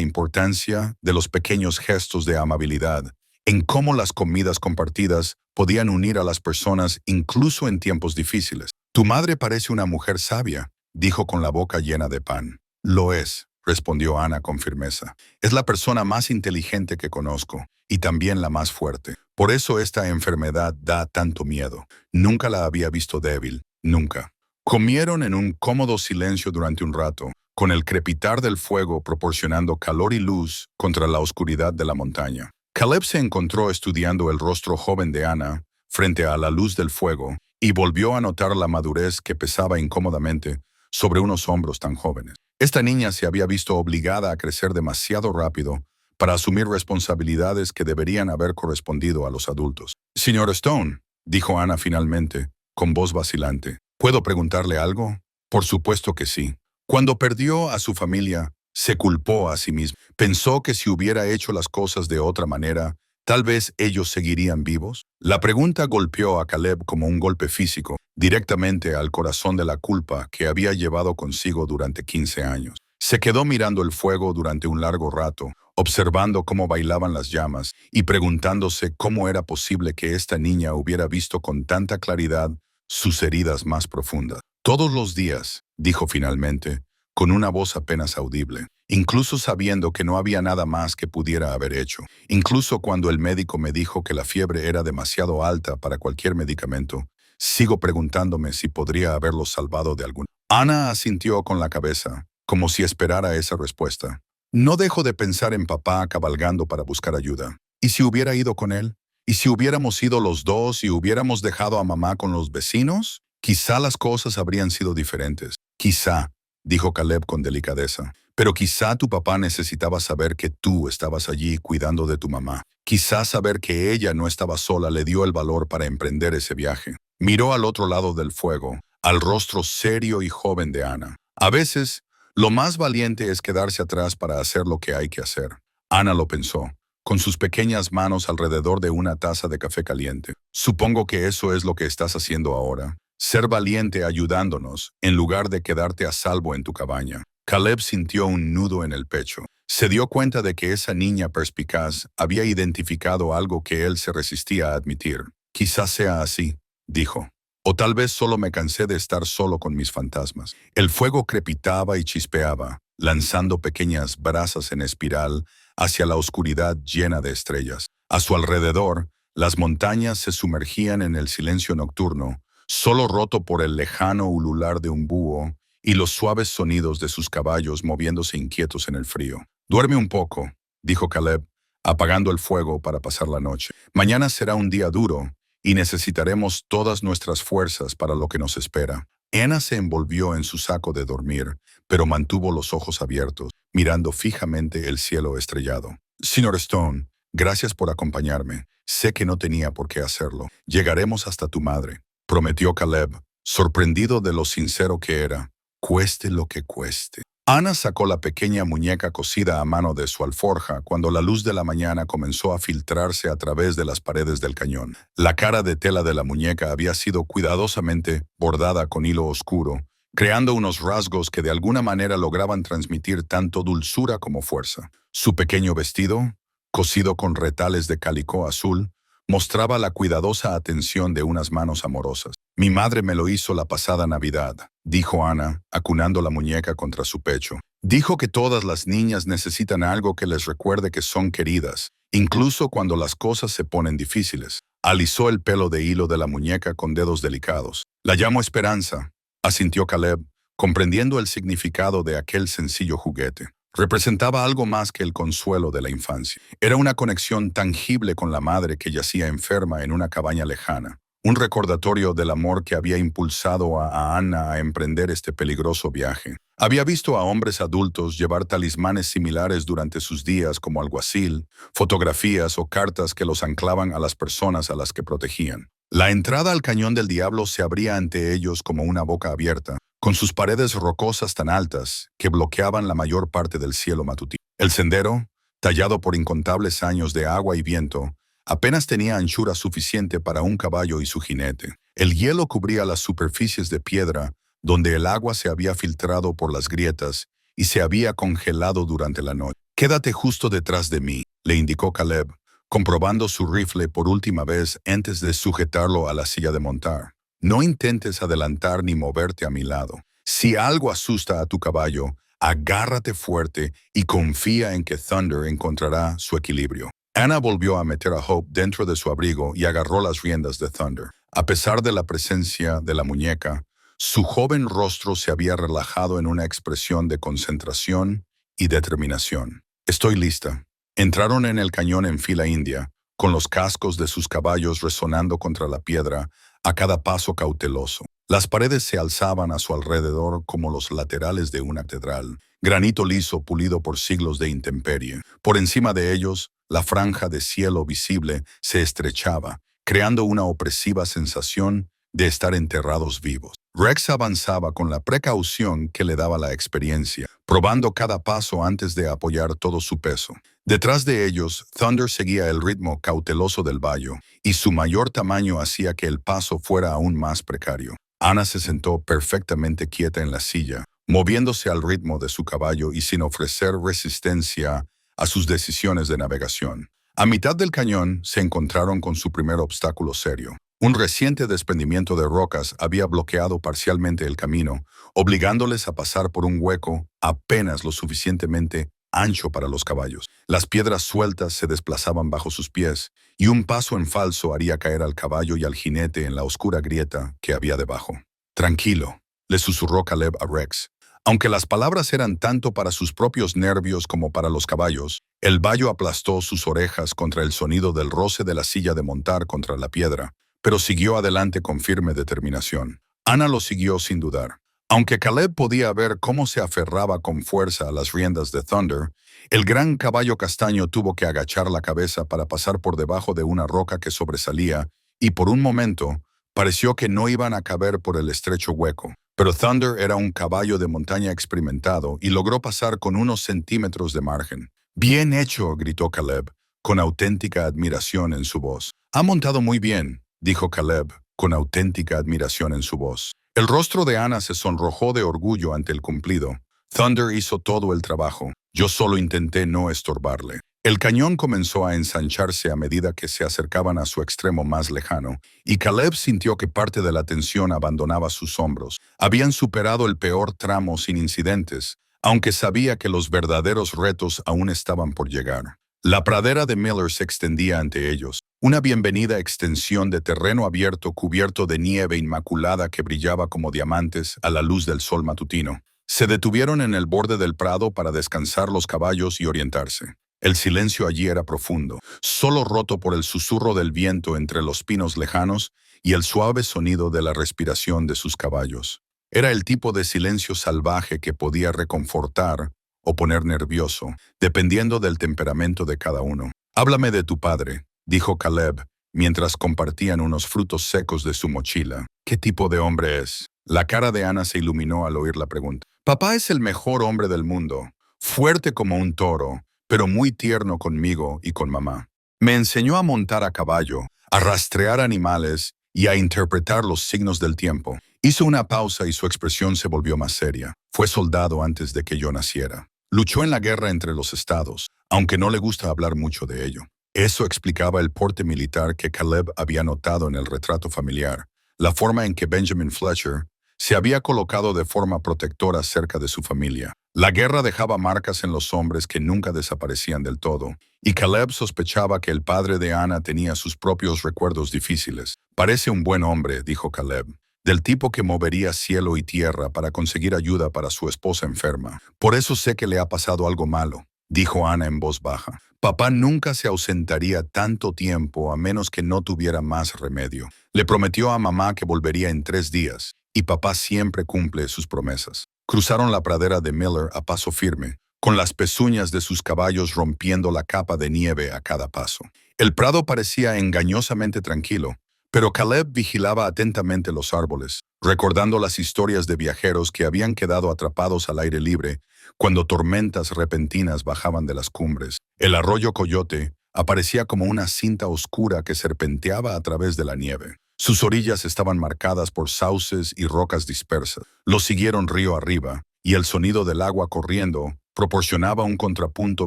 importancia de los pequeños gestos de amabilidad, en cómo las comidas compartidas podían unir a las personas incluso en tiempos difíciles. Tu madre parece una mujer sabia, dijo con la boca llena de pan. Lo es, respondió Ana con firmeza. Es la persona más inteligente que conozco, y también la más fuerte. Por eso esta enfermedad da tanto miedo. Nunca la había visto débil, nunca. Comieron en un cómodo silencio durante un rato, con el crepitar del fuego proporcionando calor y luz contra la oscuridad de la montaña. Caleb se encontró estudiando el rostro joven de Ana frente a la luz del fuego y volvió a notar la madurez que pesaba incómodamente sobre unos hombros tan jóvenes. Esta niña se había visto obligada a crecer demasiado rápido para asumir responsabilidades que deberían haber correspondido a los adultos. Señor Stone, dijo Ana finalmente, con voz vacilante, ¿puedo preguntarle algo? Por supuesto que sí. Cuando perdió a su familia, se culpó a sí mismo. Pensó que si hubiera hecho las cosas de otra manera, tal vez ellos seguirían vivos. La pregunta golpeó a Caleb como un golpe físico, directamente al corazón de la culpa que había llevado consigo durante 15 años. Se quedó mirando el fuego durante un largo rato, observando cómo bailaban las llamas y preguntándose cómo era posible que esta niña hubiera visto con tanta claridad sus heridas más profundas. Todos los días, dijo finalmente, con una voz apenas audible, incluso sabiendo que no había nada más que pudiera haber hecho, incluso cuando el médico me dijo que la fiebre era demasiado alta para cualquier medicamento, sigo preguntándome si podría haberlo salvado de algún. Ana asintió con la cabeza, como si esperara esa respuesta. No dejo de pensar en papá cabalgando para buscar ayuda. ¿Y si hubiera ido con él? ¿Y si hubiéramos ido los dos y hubiéramos dejado a mamá con los vecinos? Quizá las cosas habrían sido diferentes. Quizá, dijo Caleb con delicadeza. Pero quizá tu papá necesitaba saber que tú estabas allí cuidando de tu mamá. Quizá saber que ella no estaba sola le dio el valor para emprender ese viaje. Miró al otro lado del fuego, al rostro serio y joven de Ana. A veces, lo más valiente es quedarse atrás para hacer lo que hay que hacer. Ana lo pensó, con sus pequeñas manos alrededor de una taza de café caliente. Supongo que eso es lo que estás haciendo ahora. Ser valiente ayudándonos, en lugar de quedarte a salvo en tu cabaña. Caleb sintió un nudo en el pecho. Se dio cuenta de que esa niña perspicaz había identificado algo que él se resistía a admitir. Quizás sea así, dijo. O tal vez solo me cansé de estar solo con mis fantasmas. El fuego crepitaba y chispeaba, lanzando pequeñas brasas en espiral hacia la oscuridad llena de estrellas. A su alrededor, las montañas se sumergían en el silencio nocturno, solo roto por el lejano ulular de un búho y los suaves sonidos de sus caballos moviéndose inquietos en el frío. Duerme un poco, dijo Caleb, apagando el fuego para pasar la noche. Mañana será un día duro y necesitaremos todas nuestras fuerzas para lo que nos espera. Ana se envolvió en su saco de dormir, pero mantuvo los ojos abiertos, mirando fijamente el cielo estrellado. Señor Stone, gracias por acompañarme. Sé que no tenía por qué hacerlo. Llegaremos hasta tu madre, prometió Caleb, sorprendido de lo sincero que era, cueste lo que cueste. Ana sacó la pequeña muñeca cosida a mano de su alforja cuando la luz de la mañana comenzó a filtrarse a través de las paredes del cañón. La cara de tela de la muñeca había sido cuidadosamente bordada con hilo oscuro, creando unos rasgos que de alguna manera lograban transmitir tanto dulzura como fuerza. Su pequeño vestido, cosido con retales de calicó azul, mostraba la cuidadosa atención de unas manos amorosas. Mi madre me lo hizo la pasada Navidad, dijo Ana, acunando la muñeca contra su pecho. Dijo que todas las niñas necesitan algo que les recuerde que son queridas, incluso cuando las cosas se ponen difíciles. Alisó el pelo de hilo de la muñeca con dedos delicados. La llamo Esperanza, asintió Caleb, comprendiendo el significado de aquel sencillo juguete. Representaba algo más que el consuelo de la infancia. Era una conexión tangible con la madre que yacía enferma en una cabaña lejana. un recordatorio del amor que había impulsado a Anna a emprender este peligroso viaje. Había visto a hombres adultos llevar talismanes similares durante sus días como alguacil, fotografías o cartas que los anclaban a las personas a las que protegían. La entrada al Cañón del Diablo se abría ante ellos como una boca abierta, con sus paredes rocosas tan altas que bloqueaban la mayor parte del cielo matutino. El sendero, tallado por incontables años de agua y viento, apenas tenía anchura suficiente para un caballo y su jinete. El hielo cubría las superficies de piedra, donde el agua se había filtrado por las grietas y se había congelado durante la noche. «Quédate justo detrás de mí», le indicó Caleb, comprobando su rifle por última vez antes de sujetarlo a la silla de montar. «No intentes adelantar ni moverte a mi lado. Si algo asusta a tu caballo, agárrate fuerte y confía en que Thunder encontrará su equilibrio». Anna volvió a meter a Hope dentro de su abrigo y agarró las riendas de Thunder. A pesar de la presencia de la muñeca, su joven rostro se había relajado en una expresión de concentración y determinación. «Estoy lista». Entraron en el cañón en fila india, con los cascos de sus caballos resonando contra la piedra a cada paso cauteloso. Las paredes se alzaban a su alrededor como los laterales de una catedral, granito liso pulido por siglos de intemperie. Por encima de ellos, la franja de cielo visible se estrechaba, creando una opresiva sensación de estar enterrados vivos. Rex avanzaba con la precaución que le daba la experiencia, probando cada paso antes de apoyar todo su peso. Detrás de ellos, Thunder seguía el ritmo cauteloso del vallo, y su mayor tamaño hacía que el paso fuera aún más precario. Anna se sentó perfectamente quieta en la silla, moviéndose al ritmo de su caballo y sin ofrecer resistencia a sus decisiones de navegación. A mitad del cañón se encontraron con su primer obstáculo serio. Un reciente desprendimiento de rocas había bloqueado parcialmente el camino, obligándoles a pasar por un hueco apenas lo suficientemente ancho para los caballos. Las piedras sueltas se desplazaban bajo sus pies, y un paso en falso haría caer al caballo y al jinete en la oscura grieta que había debajo. «Tranquilo», le susurró Caleb a Rex. Aunque las palabras eran tanto para sus propios nervios como para los caballos, el vallo aplastó sus orejas contra el sonido del roce de la silla de montar contra la piedra, pero siguió adelante con firme determinación. Anna lo siguió sin dudar. Aunque Caleb podía ver cómo se aferraba con fuerza a las riendas de Thunder, el gran caballo castaño tuvo que agachar la cabeza para pasar por debajo de una roca que sobresalía, y por un momento pareció que no iban a caber por el estrecho hueco. Pero Thunder era un caballo de montaña experimentado y logró pasar con unos centímetros de margen. «Bien hecho», gritó Caleb, con auténtica admiración en su voz. «Ha montado muy bien», dijo Caleb, con auténtica admiración en su voz. El rostro de Anna se sonrojó de orgullo ante el cumplido. «Thunder hizo todo el trabajo. Yo solo intenté no estorbarle». El cañón comenzó a ensancharse a medida que se acercaban a su extremo más lejano, y Caleb sintió que parte de la tensión abandonaba sus hombros. Habían superado el peor tramo sin incidentes, aunque sabía que los verdaderos retos aún estaban por llegar. La pradera de Miller se extendía ante ellos, una bienvenida extensión de terreno abierto cubierto de nieve inmaculada que brillaba como diamantes a la luz del sol matutino. Se detuvieron en el borde del prado para descansar los caballos y orientarse. El silencio allí era profundo, solo roto por el susurro del viento entre los pinos lejanos y el suave sonido de la respiración de sus caballos. Era el tipo de silencio salvaje que podía reconfortar o poner nervioso, dependiendo del temperamento de cada uno. «Háblame de tu padre», dijo Caleb, mientras compartían unos frutos secos de su mochila. «¿Qué tipo de hombre es?». La cara de Anna se iluminó al oír la pregunta. «Papá es el mejor hombre del mundo, fuerte como un toro, pero muy tierno conmigo y con mamá. Me enseñó a montar a caballo, a rastrear animales y a interpretar los signos del tiempo». Hizo una pausa y su expresión se volvió más seria. «Fue soldado antes de que yo naciera. Luchó en la guerra entre los estados, aunque no le gusta hablar mucho de ello». Eso explicaba el porte militar que Caleb había notado en el retrato familiar, la forma en que Benjamin Fletcher se había colocado de forma protectora cerca de su familia. La guerra dejaba marcas en los hombres que nunca desaparecían del todo, y Caleb sospechaba que el padre de Anna tenía sus propios recuerdos difíciles. «Parece un buen hombre», dijo Caleb, «del tipo que movería cielo y tierra para conseguir ayuda para su esposa enferma. Por eso sé que le ha pasado algo malo», dijo Anna en voz baja. «Papá nunca se ausentaría tanto tiempo a menos que no tuviera más remedio». Le prometió a mamá que volvería en 3 días, y papá siempre cumple sus promesas. Cruzaron la pradera de Miller a paso firme, con las pezuñas de sus caballos rompiendo la capa de nieve a cada paso. El prado parecía engañosamente tranquilo, pero Caleb vigilaba atentamente los árboles, recordando las historias de viajeros que habían quedado atrapados al aire libre cuando tormentas repentinas bajaban de las cumbres. El arroyo Coyote aparecía como una cinta oscura que serpenteaba a través de la nieve. Sus orillas estaban marcadas por sauces y rocas dispersas. Lo siguieron río arriba, y el sonido del agua corriendo proporcionaba un contrapunto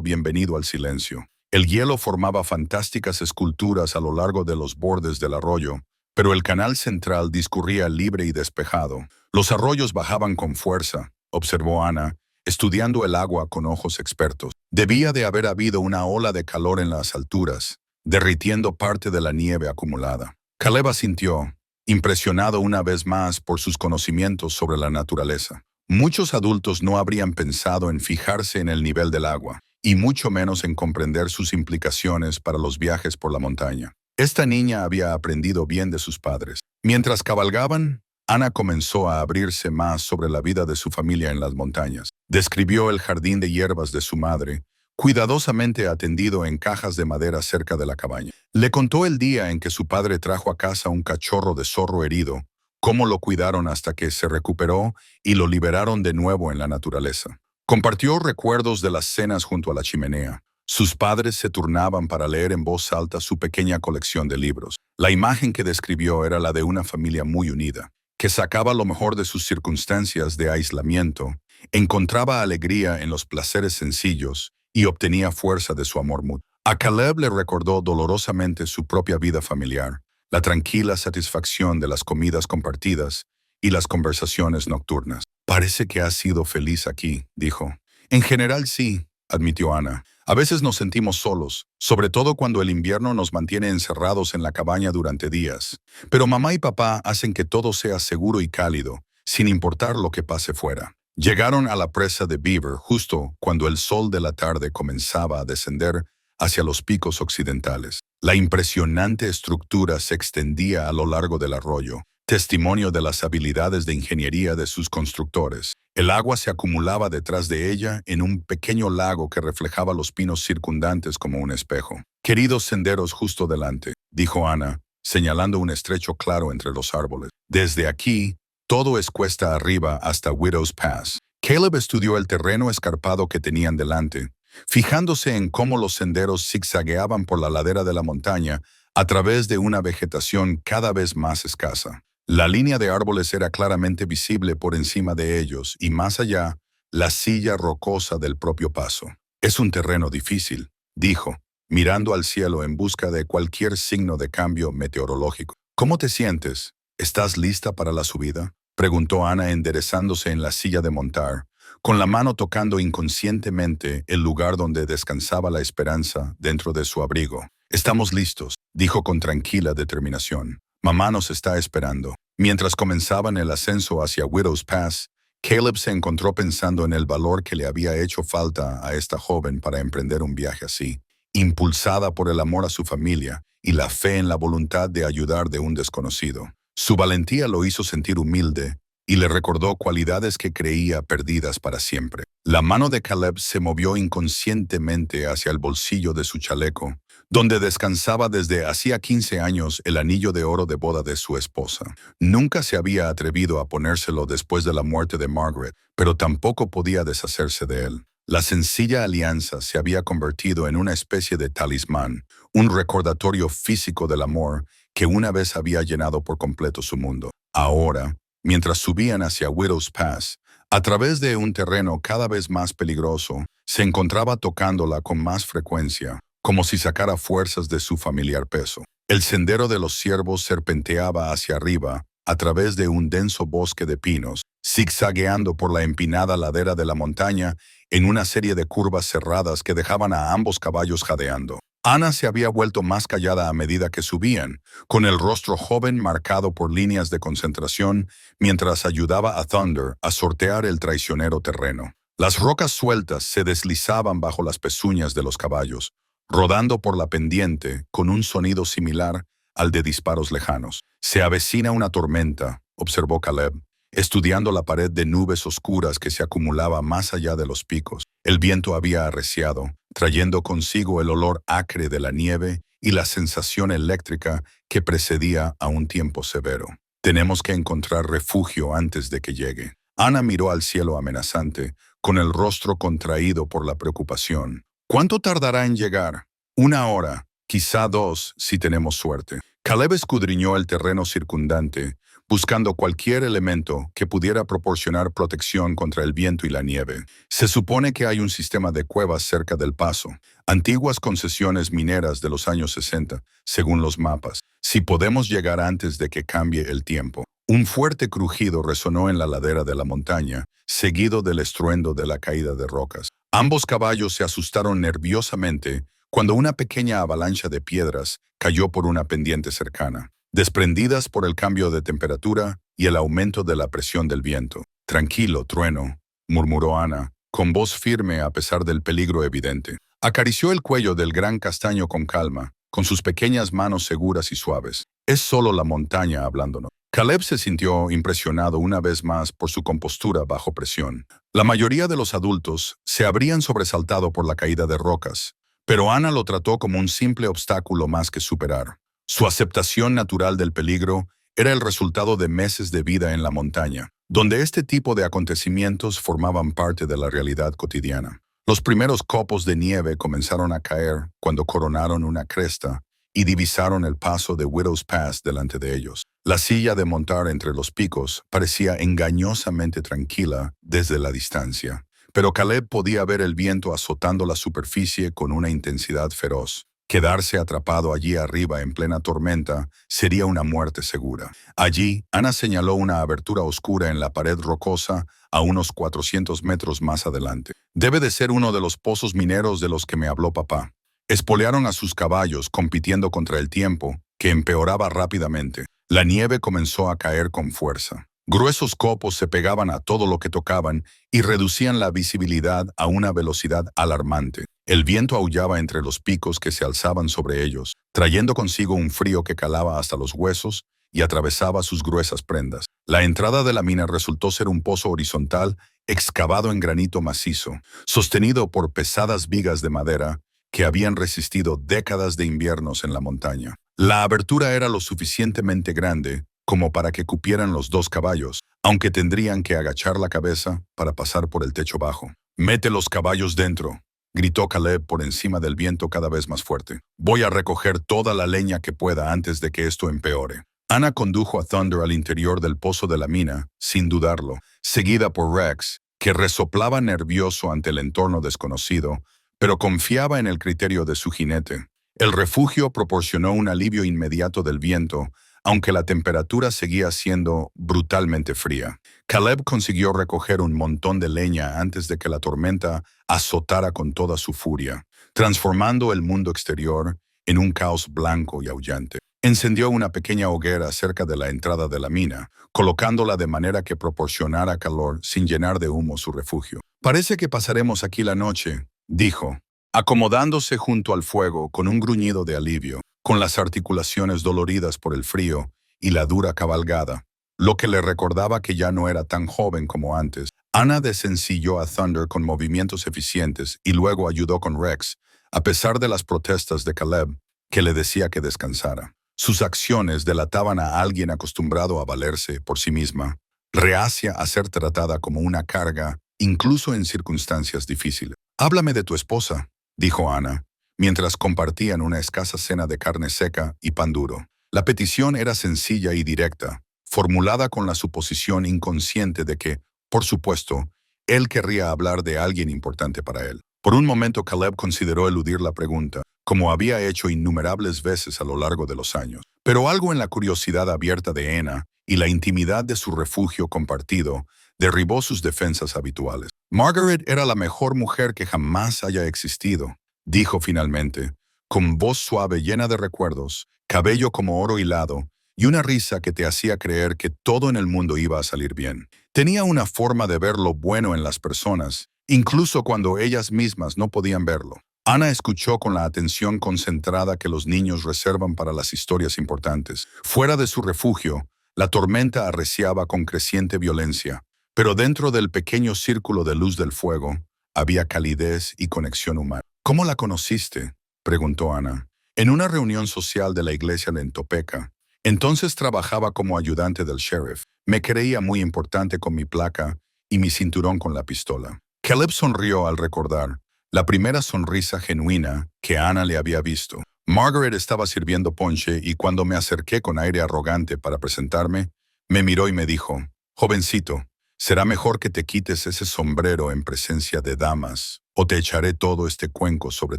bienvenido al silencio. El hielo formaba fantásticas esculturas a lo largo de los bordes del arroyo, pero el canal central discurría libre y despejado. Los arroyos bajaban con fuerza, observó Ana, estudiando el agua con ojos expertos. Debía de haber habido una ola de calor en las alturas, derritiendo parte de la nieve acumulada. Caleb asintió, impresionado una vez más por sus conocimientos sobre la naturaleza. Muchos adultos no habrían pensado en fijarse en el nivel del agua, y mucho menos en comprender sus implicaciones para los viajes por la montaña. Esta niña había aprendido bien de sus padres. Mientras cabalgaban, Ana comenzó a abrirse más sobre la vida de su familia en las montañas. Describió el jardín de hierbas de su madre, cuidadosamente atendido en cajas de madera cerca de la cabaña. Le contó el día en que su padre trajo a casa un cachorro de zorro herido, cómo lo cuidaron hasta que se recuperó y lo liberaron de nuevo en la naturaleza. Compartió recuerdos de las cenas junto a la chimenea. Sus padres se turnaban para leer en voz alta su pequeña colección de libros. La imagen que describió era la de una familia muy unida, que sacaba lo mejor de sus circunstancias de aislamiento, encontraba alegría en los placeres sencillos y obtenía fuerza de su amor mutuo. A Caleb le recordó dolorosamente su propia vida familiar, la tranquila satisfacción de las comidas compartidas y las conversaciones nocturnas. «Parece que has sido feliz aquí», dijo. «En general sí», admitió Ana. «A veces nos sentimos solos, sobre todo cuando el invierno nos mantiene encerrados en la cabaña durante días. Pero mamá y papá hacen que todo sea seguro y cálido, sin importar lo que pase fuera». Llegaron a la presa de Beaver justo cuando el sol de la tarde comenzaba a descender hacia los picos occidentales. La impresionante estructura se extendía a lo largo del arroyo, testimonio de las habilidades de ingeniería de sus constructores. El agua se acumulaba detrás de ella en un pequeño lago que reflejaba los pinos circundantes como un espejo. «Queridos senderos justo delante», dijo Ana, señalando un estrecho claro entre los árboles. «Desde aquí, todo es cuesta arriba hasta Widow's Pass». Caleb estudió el terreno escarpado que tenían delante, fijándose en cómo los senderos zigzagueaban por la ladera de la montaña a través de una vegetación cada vez más escasa. La línea de árboles era claramente visible por encima de ellos y más allá, la silla rocosa del propio paso. «Es un terreno difícil», dijo, mirando al cielo en busca de cualquier signo de cambio meteorológico. «¿Cómo te sientes? ¿Estás lista para la subida?», preguntó Ana enderezándose en la silla de montar, con la mano tocando inconscientemente el lugar donde descansaba la esperanza dentro de su abrigo. «Estamos listos», dijo con tranquila determinación. «Mamá nos está esperando». Mientras comenzaban el ascenso hacia Widow's Pass, Caleb se encontró pensando en el valor que le había hecho falta a esta joven para emprender un viaje así, impulsada por el amor a su familia y la fe en la voluntad de ayudar de un desconocido. Su valentía lo hizo sentir humilde y le recordó cualidades que creía perdidas para siempre. La mano de Caleb se movió inconscientemente hacia el bolsillo de su chaleco, donde descansaba desde hacía 15 años el anillo de oro de boda de su esposa. Nunca se había atrevido a ponérselo después de la muerte de Margaret, pero tampoco podía deshacerse de él. La sencilla alianza se había convertido en una especie de talismán, un recordatorio físico del amor que una vez había llenado por completo su mundo. Ahora, mientras subían hacia Widow's Pass, a través de un terreno cada vez más peligroso, se encontraba tocándola con más frecuencia, como si sacara fuerzas de su familiar peso. El sendero de los ciervos serpenteaba hacia arriba, a través de un denso bosque de pinos, zigzagueando por la empinada ladera de la montaña en una serie de curvas cerradas que dejaban a ambos caballos jadeando. Ana se había vuelto más callada a medida que subían, con el rostro joven marcado por líneas de concentración, mientras ayudaba a Thunder a sortear el traicionero terreno. Las rocas sueltas se deslizaban bajo las pezuñas de los caballos, rodando por la pendiente con un sonido similar al de disparos lejanos. Se avecina una tormenta, observó Caleb, estudiando la pared de nubes oscuras que se acumulaba más allá de los picos. El viento había arreciado, trayendo consigo el olor acre de la nieve y la sensación eléctrica que precedía a un tiempo severo. Tenemos que encontrar refugio antes de que llegue. Ana miró al cielo amenazante, con el rostro contraído por la preocupación. ¿Cuánto tardará en llegar? 1 hora, quizá 2, si tenemos suerte. Caleb escudriñó el terreno circundante, buscando cualquier elemento que pudiera proporcionar protección contra el viento y la nieve. Se supone que hay un sistema de cuevas cerca del paso, antiguas concesiones mineras de los años 60, según los mapas. Si podemos llegar antes de que cambie el tiempo. Un fuerte crujido resonó en la ladera de la montaña, seguido del estruendo de la caída de rocas. Ambos caballos se asustaron nerviosamente cuando una pequeña avalancha de piedras cayó por una pendiente cercana, desprendidas por el cambio de temperatura y el aumento de la presión del viento. «Tranquilo, trueno», murmuró Ana, con voz firme a pesar del peligro evidente. Acarició el cuello del gran castaño con calma, con sus pequeñas manos seguras y suaves. «Es solo la montaña hablándonos». Caleb se sintió impresionado una vez más por su compostura bajo presión. La mayoría de los adultos se habrían sobresaltado por la caída de rocas, pero Ana lo trató como un simple obstáculo más que superar. Su aceptación natural del peligro era el resultado de meses de vida en la montaña, donde este tipo de acontecimientos formaban parte de la realidad cotidiana. Los primeros copos de nieve comenzaron a caer cuando coronaron una cresta y divisaron el paso de Widow's Pass delante de ellos. La silla de montar entre los picos parecía engañosamente tranquila desde la distancia, pero Caleb podía ver el viento azotando la superficie con una intensidad feroz. Quedarse atrapado allí arriba en plena tormenta sería una muerte segura. Allí, Ana señaló una abertura oscura en la pared rocosa a unos 400 metros más adelante. Debe de ser uno de los pozos mineros de los que me habló papá. Espolearon a sus caballos compitiendo contra el tiempo, que empeoraba rápidamente. La nieve comenzó a caer con fuerza. Gruesos copos se pegaban a todo lo que tocaban y reducían la visibilidad a una velocidad alarmante. El viento aullaba entre los picos que se alzaban sobre ellos, trayendo consigo un frío que calaba hasta los huesos y atravesaba sus gruesas prendas. La entrada de la mina resultó ser un pozo horizontal excavado en granito macizo, sostenido por pesadas vigas de madera que habían resistido décadas de inviernos en la montaña. La abertura era lo suficientemente grande como para que cupieran los 2 caballos, aunque tendrían que agachar la cabeza para pasar por el techo bajo. «Mete los caballos dentro», gritó Caleb por encima del viento cada vez más fuerte. «Voy a recoger toda la leña que pueda antes de que esto empeore». Ana condujo a Thunder al interior del pozo de la mina, sin dudarlo, seguida por Rex, que resoplaba nervioso ante el entorno desconocido, pero confiaba en el criterio de su jinete. El refugio proporcionó un alivio inmediato del viento, aunque la temperatura seguía siendo brutalmente fría. Caleb consiguió recoger un montón de leña antes de que la tormenta azotara con toda su furia, transformando el mundo exterior en un caos blanco y aullante. Encendió una pequeña hoguera cerca de la entrada de la mina, colocándola de manera que proporcionara calor sin llenar de humo su refugio. «Parece que pasaremos aquí la noche», dijo, acomodándose junto al fuego con un gruñido de alivio, con las articulaciones doloridas por el frío y la dura cabalgada, lo que le recordaba que ya no era tan joven como antes. Ana desencilló a Thunder con movimientos eficientes y luego ayudó con Rex, a pesar de las protestas de Caleb, que le decía que descansara. Sus acciones delataban a alguien acostumbrado a valerse por sí misma, reacia a ser tratada como una carga, incluso en circunstancias difíciles. «Háblame de tu esposa», dijo Ana, mientras compartían una escasa cena de carne seca y pan duro. La petición era sencilla y directa, formulada con la suposición inconsciente de que, por supuesto, él querría hablar de alguien importante para él. Por un momento Caleb consideró eludir la pregunta, como había hecho innumerables veces a lo largo de los años. Pero algo en la curiosidad abierta de Ana y la intimidad de su refugio compartido derribó sus defensas habituales. «Margaret era la mejor mujer que jamás haya existido», dijo finalmente, con voz suave llena de recuerdos, cabello como oro hilado y una risa que te hacía creer que todo en el mundo iba a salir bien. Tenía una forma de ver lo bueno en las personas, incluso cuando ellas mismas no podían verlo. Ana escuchó con la atención concentrada que los niños reservan para las historias importantes. Fuera de su refugio, la tormenta arreciaba con creciente violencia, pero dentro del pequeño círculo de luz del fuego, había calidez y conexión humana. ¿Cómo la conociste?, preguntó Ana. En una reunión social de la iglesia de Topeka. Entonces trabajaba como ayudante del sheriff. Me creía muy importante con mi placa y mi cinturón con la pistola. Caleb sonrió al recordar la primera sonrisa genuina que Ana le había visto. Margaret estaba sirviendo ponche y cuando me acerqué con aire arrogante para presentarme, me miró y me dijo, «Jovencito, será mejor que te quites ese sombrero en presencia de damas, o te echaré todo este cuenco sobre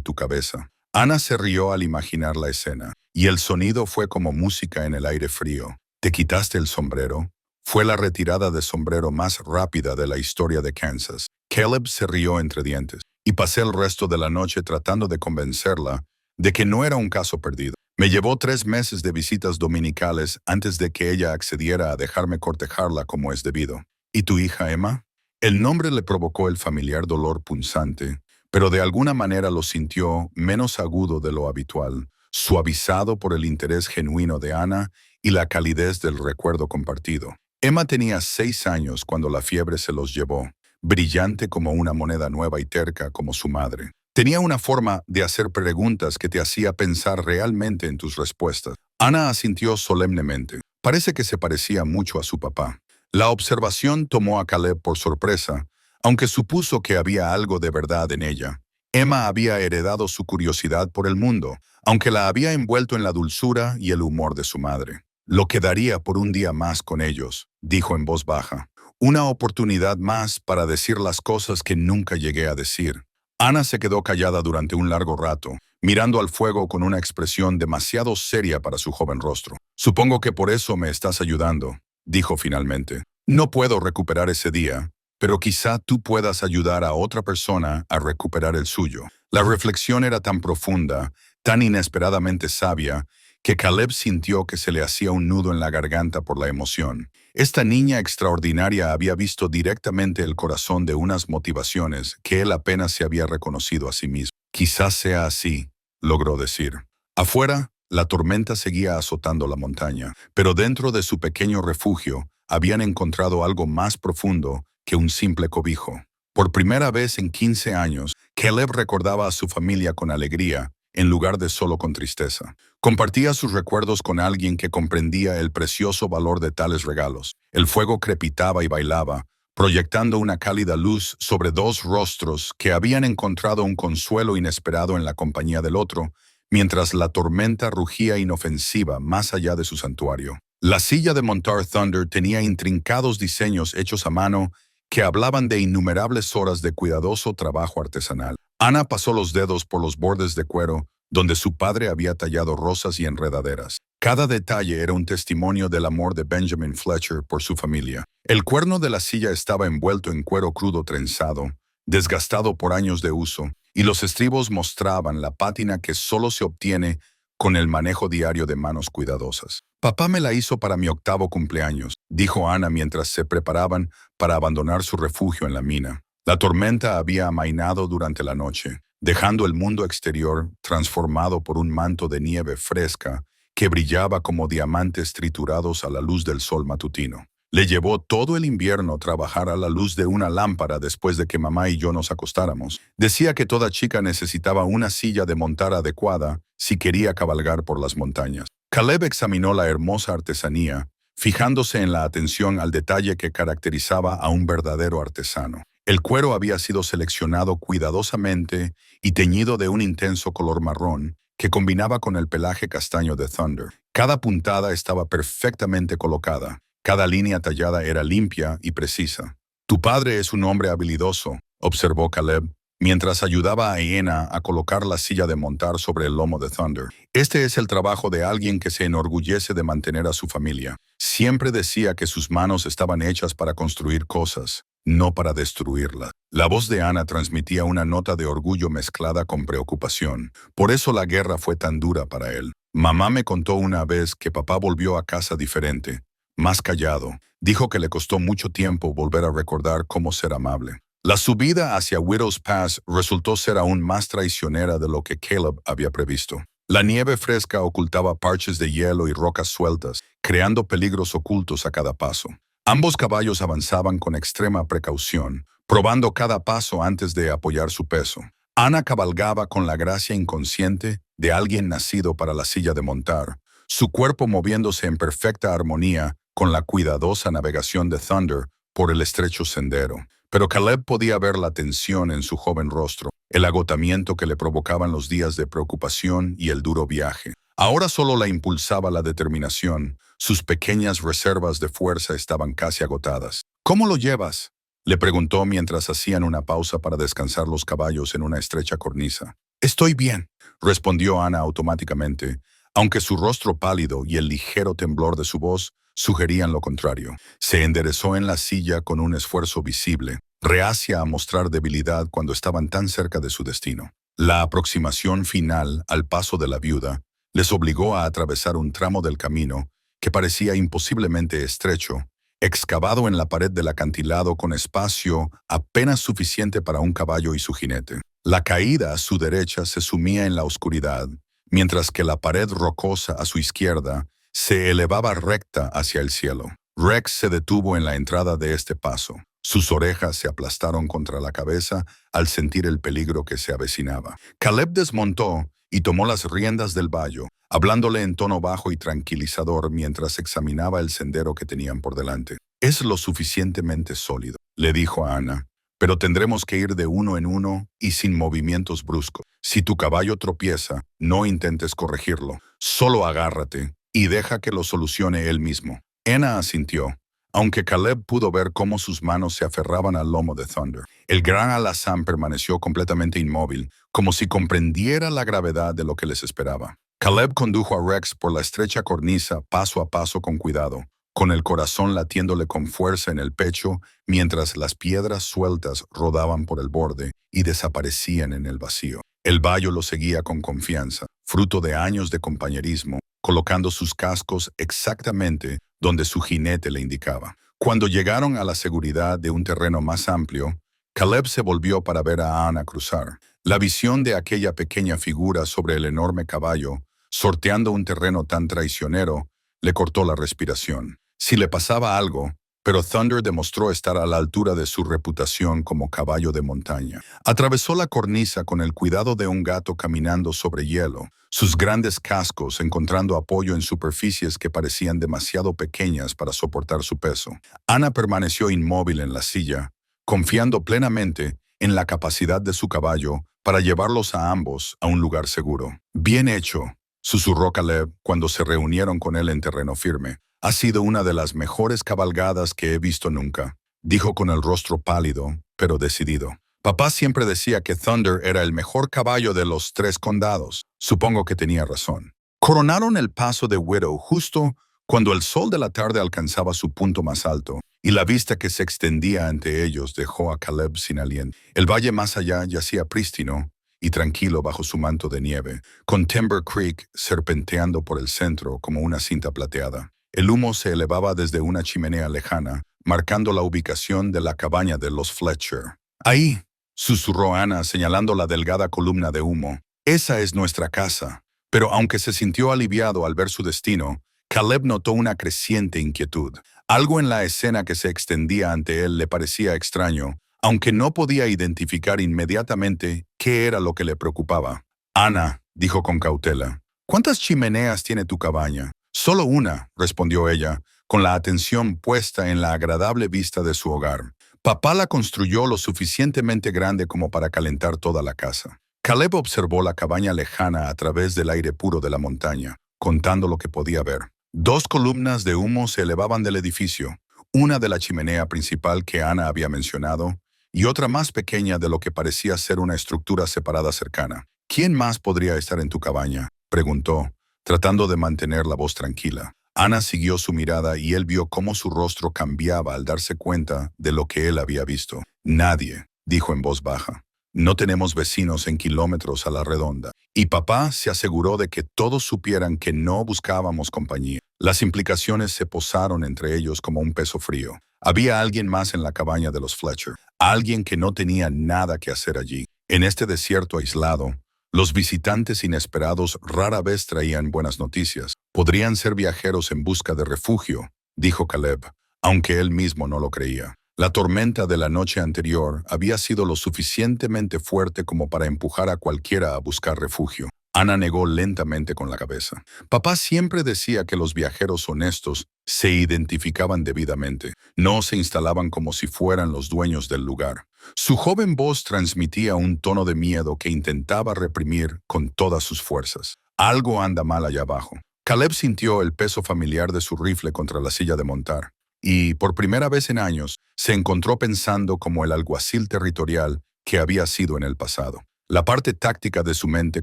tu cabeza». Ana se rió al imaginar la escena, y el sonido fue como música en el aire frío. «¿Te quitaste el sombrero?» Fue la retirada de sombrero más rápida de la historia de Kansas. Caleb se rió entre dientes, y pasé el resto de la noche tratando de convencerla de que no era un caso perdido. Me llevó 3 meses de visitas dominicales antes de que ella accediera a dejarme cortejarla como es debido. ¿Y tu hija Emma? El nombre le provocó el familiar dolor punzante, pero de alguna manera lo sintió menos agudo de lo habitual, suavizado por el interés genuino de Ana y la calidez del recuerdo compartido. Emma tenía 6 años cuando la fiebre se los llevó, brillante como una moneda nueva y terca como su madre. Tenía una forma de hacer preguntas que te hacía pensar realmente en tus respuestas. Ana asintió solemnemente. Parece que se parecía mucho a su papá. La observación tomó a Caleb por sorpresa, aunque supuso que había algo de verdad en ella. Emma había heredado su curiosidad por el mundo, aunque la había envuelto en la dulzura y el humor de su madre. «Lo quedaría por un día más con ellos», dijo en voz baja. «Una oportunidad más para decir las cosas que nunca llegué a decir». Ana se quedó callada durante un largo rato, mirando al fuego con una expresión demasiado seria para su joven rostro. «Supongo que por eso me estás ayudando», dijo finalmente. «No puedo recuperar ese día, pero quizá tú puedas ayudar a otra persona a recuperar el suyo». La reflexión era tan profunda, tan inesperadamente sabia, que Caleb sintió que se le hacía un nudo en la garganta por la emoción. Esta niña extraordinaria había visto directamente el corazón de unas motivaciones que él apenas se había reconocido a sí mismo. «Quizás sea así», logró decir. Afuera, la tormenta seguía azotando la montaña, pero dentro de su pequeño refugio habían encontrado algo más profundo que un simple cobijo. Por primera vez en 15 años, Caleb recordaba a su familia con alegría, en lugar de solo con tristeza. Compartía sus recuerdos con alguien que comprendía el precioso valor de tales regalos. El fuego crepitaba y bailaba, proyectando una cálida luz sobre 2 rostros que habían encontrado un consuelo inesperado en la compañía del otro, mientras la tormenta rugía inofensiva más allá de su santuario. La silla de montar Thunder tenía intrincados diseños hechos a mano que hablaban de innumerables horas de cuidadoso trabajo artesanal. Ana pasó los dedos por los bordes de cuero donde su padre había tallado rosas y enredaderas. Cada detalle era un testimonio del amor de Benjamin Fletcher por su familia. El cuerno de la silla estaba envuelto en cuero crudo trenzado, desgastado por años de uso, y los estribos mostraban la pátina que solo se obtiene con el manejo diario de manos cuidadosas. «Papá me la hizo para mi 8º cumpleaños», dijo Ana mientras se preparaban para abandonar su refugio en la mina. La tormenta había amainado durante la noche, dejando el mundo exterior transformado por un manto de nieve fresca que brillaba como diamantes triturados a la luz del sol matutino. Le llevó todo el invierno trabajar a la luz de una lámpara después de que mamá y yo nos acostáramos. Decía que toda chica necesitaba una silla de montar adecuada si quería cabalgar por las montañas. Caleb examinó la hermosa artesanía, fijándose en la atención al detalle que caracterizaba a un verdadero artesano. El cuero había sido seleccionado cuidadosamente y teñido de un intenso color marrón que combinaba con el pelaje castaño de Thunder. Cada puntada estaba perfectamente colocada. Cada línea tallada era limpia y precisa. «Tu padre es un hombre habilidoso», observó Caleb, mientras ayudaba a Iena a colocar la silla de montar sobre el lomo de Thunder. «Este es el trabajo de alguien que se enorgullece de mantener a su familia. Siempre decía que sus manos estaban hechas para construir cosas, no para destruirlas». La voz de Ana transmitía una nota de orgullo mezclada con preocupación. Por eso la guerra fue tan dura para él. «Mamá me contó una vez que papá volvió a casa diferente, más callado. Dijo que le costó mucho tiempo volver a recordar cómo ser amable». La subida hacia Widow's Pass resultó ser aún más traicionera de lo que Caleb había previsto. La nieve fresca ocultaba parches de hielo y rocas sueltas, creando peligros ocultos a cada paso. Ambos caballos avanzaban con extrema precaución, probando cada paso antes de apoyar su peso. Ana cabalgaba con la gracia inconsciente de alguien nacido para la silla de montar, su cuerpo moviéndose en perfecta armonía con la cuidadosa navegación de Thunder por el estrecho sendero. Pero Caleb podía ver la tensión en su joven rostro, el agotamiento que le provocaban los días de preocupación y el duro viaje. Ahora solo la impulsaba la determinación, sus pequeñas reservas de fuerza estaban casi agotadas. ¿Cómo lo llevas?, le preguntó mientras hacían una pausa para descansar los caballos en una estrecha cornisa. Estoy bien, respondió Ana automáticamente, aunque su rostro pálido y el ligero temblor de su voz sugerían lo contrario. Se enderezó en la silla con un esfuerzo visible, reacia a mostrar debilidad cuando estaban tan cerca de su destino. La aproximación final al paso de la viuda les obligó a atravesar un tramo del camino que parecía imposiblemente estrecho, excavado en la pared del acantilado con espacio apenas suficiente para un caballo y su jinete. La caída a su derecha se sumía en la oscuridad, mientras que la pared rocosa a su izquierda se elevaba recta hacia el cielo. Rex se detuvo en la entrada de este paso. Sus orejas se aplastaron contra la cabeza al sentir el peligro que se avecinaba. Caleb desmontó y tomó las riendas del vallo, hablándole en tono bajo y tranquilizador mientras examinaba el sendero que tenían por delante. «Es lo suficientemente sólido», le dijo a Ana, «pero tendremos que ir de uno en uno y sin movimientos bruscos. Si tu caballo tropieza, no intentes corregirlo, solo agárrate y deja que lo solucione él mismo». Ana asintió, aunque Caleb pudo ver cómo sus manos se aferraban al lomo de Thunder. El gran alazán permaneció completamente inmóvil, como si comprendiera la gravedad de lo que les esperaba. Caleb condujo a Rex por la estrecha cornisa paso a paso con cuidado, con el corazón latiéndole con fuerza en el pecho mientras las piedras sueltas rodaban por el borde y desaparecían en el vacío. El vallo lo seguía con confianza, fruto de años de compañerismo, colocando sus cascos exactamente donde su jinete le indicaba. Cuando llegaron a la seguridad de un terreno más amplio, Caleb se volvió para ver a Ana cruzar. La visión de aquella pequeña figura sobre el enorme caballo, sorteando un terreno tan traicionero, le cortó la respiración. Si le pasaba algo, pero Thunder demostró estar a la altura de su reputación como caballo de montaña. Atravesó la cornisa con el cuidado de un gato caminando sobre hielo, sus grandes cascos encontrando apoyo en superficies que parecían demasiado pequeñas para soportar su peso. Ana permaneció inmóvil en la silla, confiando plenamente en la capacidad de su caballo para llevarlos a ambos a un lugar seguro. «Bien hecho», susurró Caleb cuando se reunieron con él en terreno firme. «Ha sido una de las mejores cabalgadas que he visto nunca», dijo con el rostro pálido, pero decidido. «Papá siempre decía que Thunder era el mejor caballo de los 3 condados. Supongo que tenía razón». Coronaron el paso de Widow justo cuando el sol de la tarde alcanzaba su punto más alto, y la vista que se extendía ante ellos dejó a Caleb sin aliento. El valle más allá yacía prístino y tranquilo bajo su manto de nieve, con Timber Creek serpenteando por el centro como una cinta plateada. El humo se elevaba desde una chimenea lejana, marcando la ubicación de la cabaña de los Fletcher. «Ahí», susurró Ana señalando la delgada columna de humo. «Esa es nuestra casa». Pero aunque se sintió aliviado al ver su destino, Caleb notó una creciente inquietud. Algo en la escena que se extendía ante él le parecía extraño, aunque no podía identificar inmediatamente qué era lo que le preocupaba. «Ana», dijo con cautela, «¿cuántas chimeneas tiene tu cabaña?» «Solo una», respondió ella, con la atención puesta en la agradable vista de su hogar. «Papá la construyó lo suficientemente grande como para calentar toda la casa». Caleb observó la cabaña lejana a través del aire puro de la montaña, contando lo que podía ver. 2 columnas de humo se elevaban del edificio, una de la chimenea principal que Ana había mencionado, y otra más pequeña de lo que parecía ser una estructura separada cercana. «¿Quién más podría estar en tu cabaña?», preguntó, tratando de mantener la voz tranquila. Ana siguió su mirada y él vio cómo su rostro cambiaba al darse cuenta de lo que él había visto. «Nadie», dijo en voz baja. «No tenemos vecinos en kilómetros a la redonda». Y papá se aseguró de que todos supieran que no buscábamos compañía. Las implicaciones se posaron entre ellos como un peso frío. Había alguien más en la cabaña de los Fletcher. alguien que no tenía nada que hacer allí. En este desierto aislado, los visitantes inesperados rara vez traían buenas noticias. Podrían ser viajeros en busca de refugio, dijo Caleb, aunque él mismo no lo creía. La tormenta de la noche anterior había sido lo suficientemente fuerte como para empujar a cualquiera a buscar refugio. Ana negó lentamente con la cabeza. Papá siempre decía que los viajeros honestos se identificaban debidamente, no se instalaban como si fueran los dueños del lugar. Su joven voz transmitía un tono de miedo que intentaba reprimir con todas sus fuerzas. Algo anda mal allá abajo. Caleb sintió el peso familiar de su rifle contra la silla de montar, y, por primera vez en años, se encontró pensando como el alguacil territorial que había sido en el pasado. La parte táctica de su mente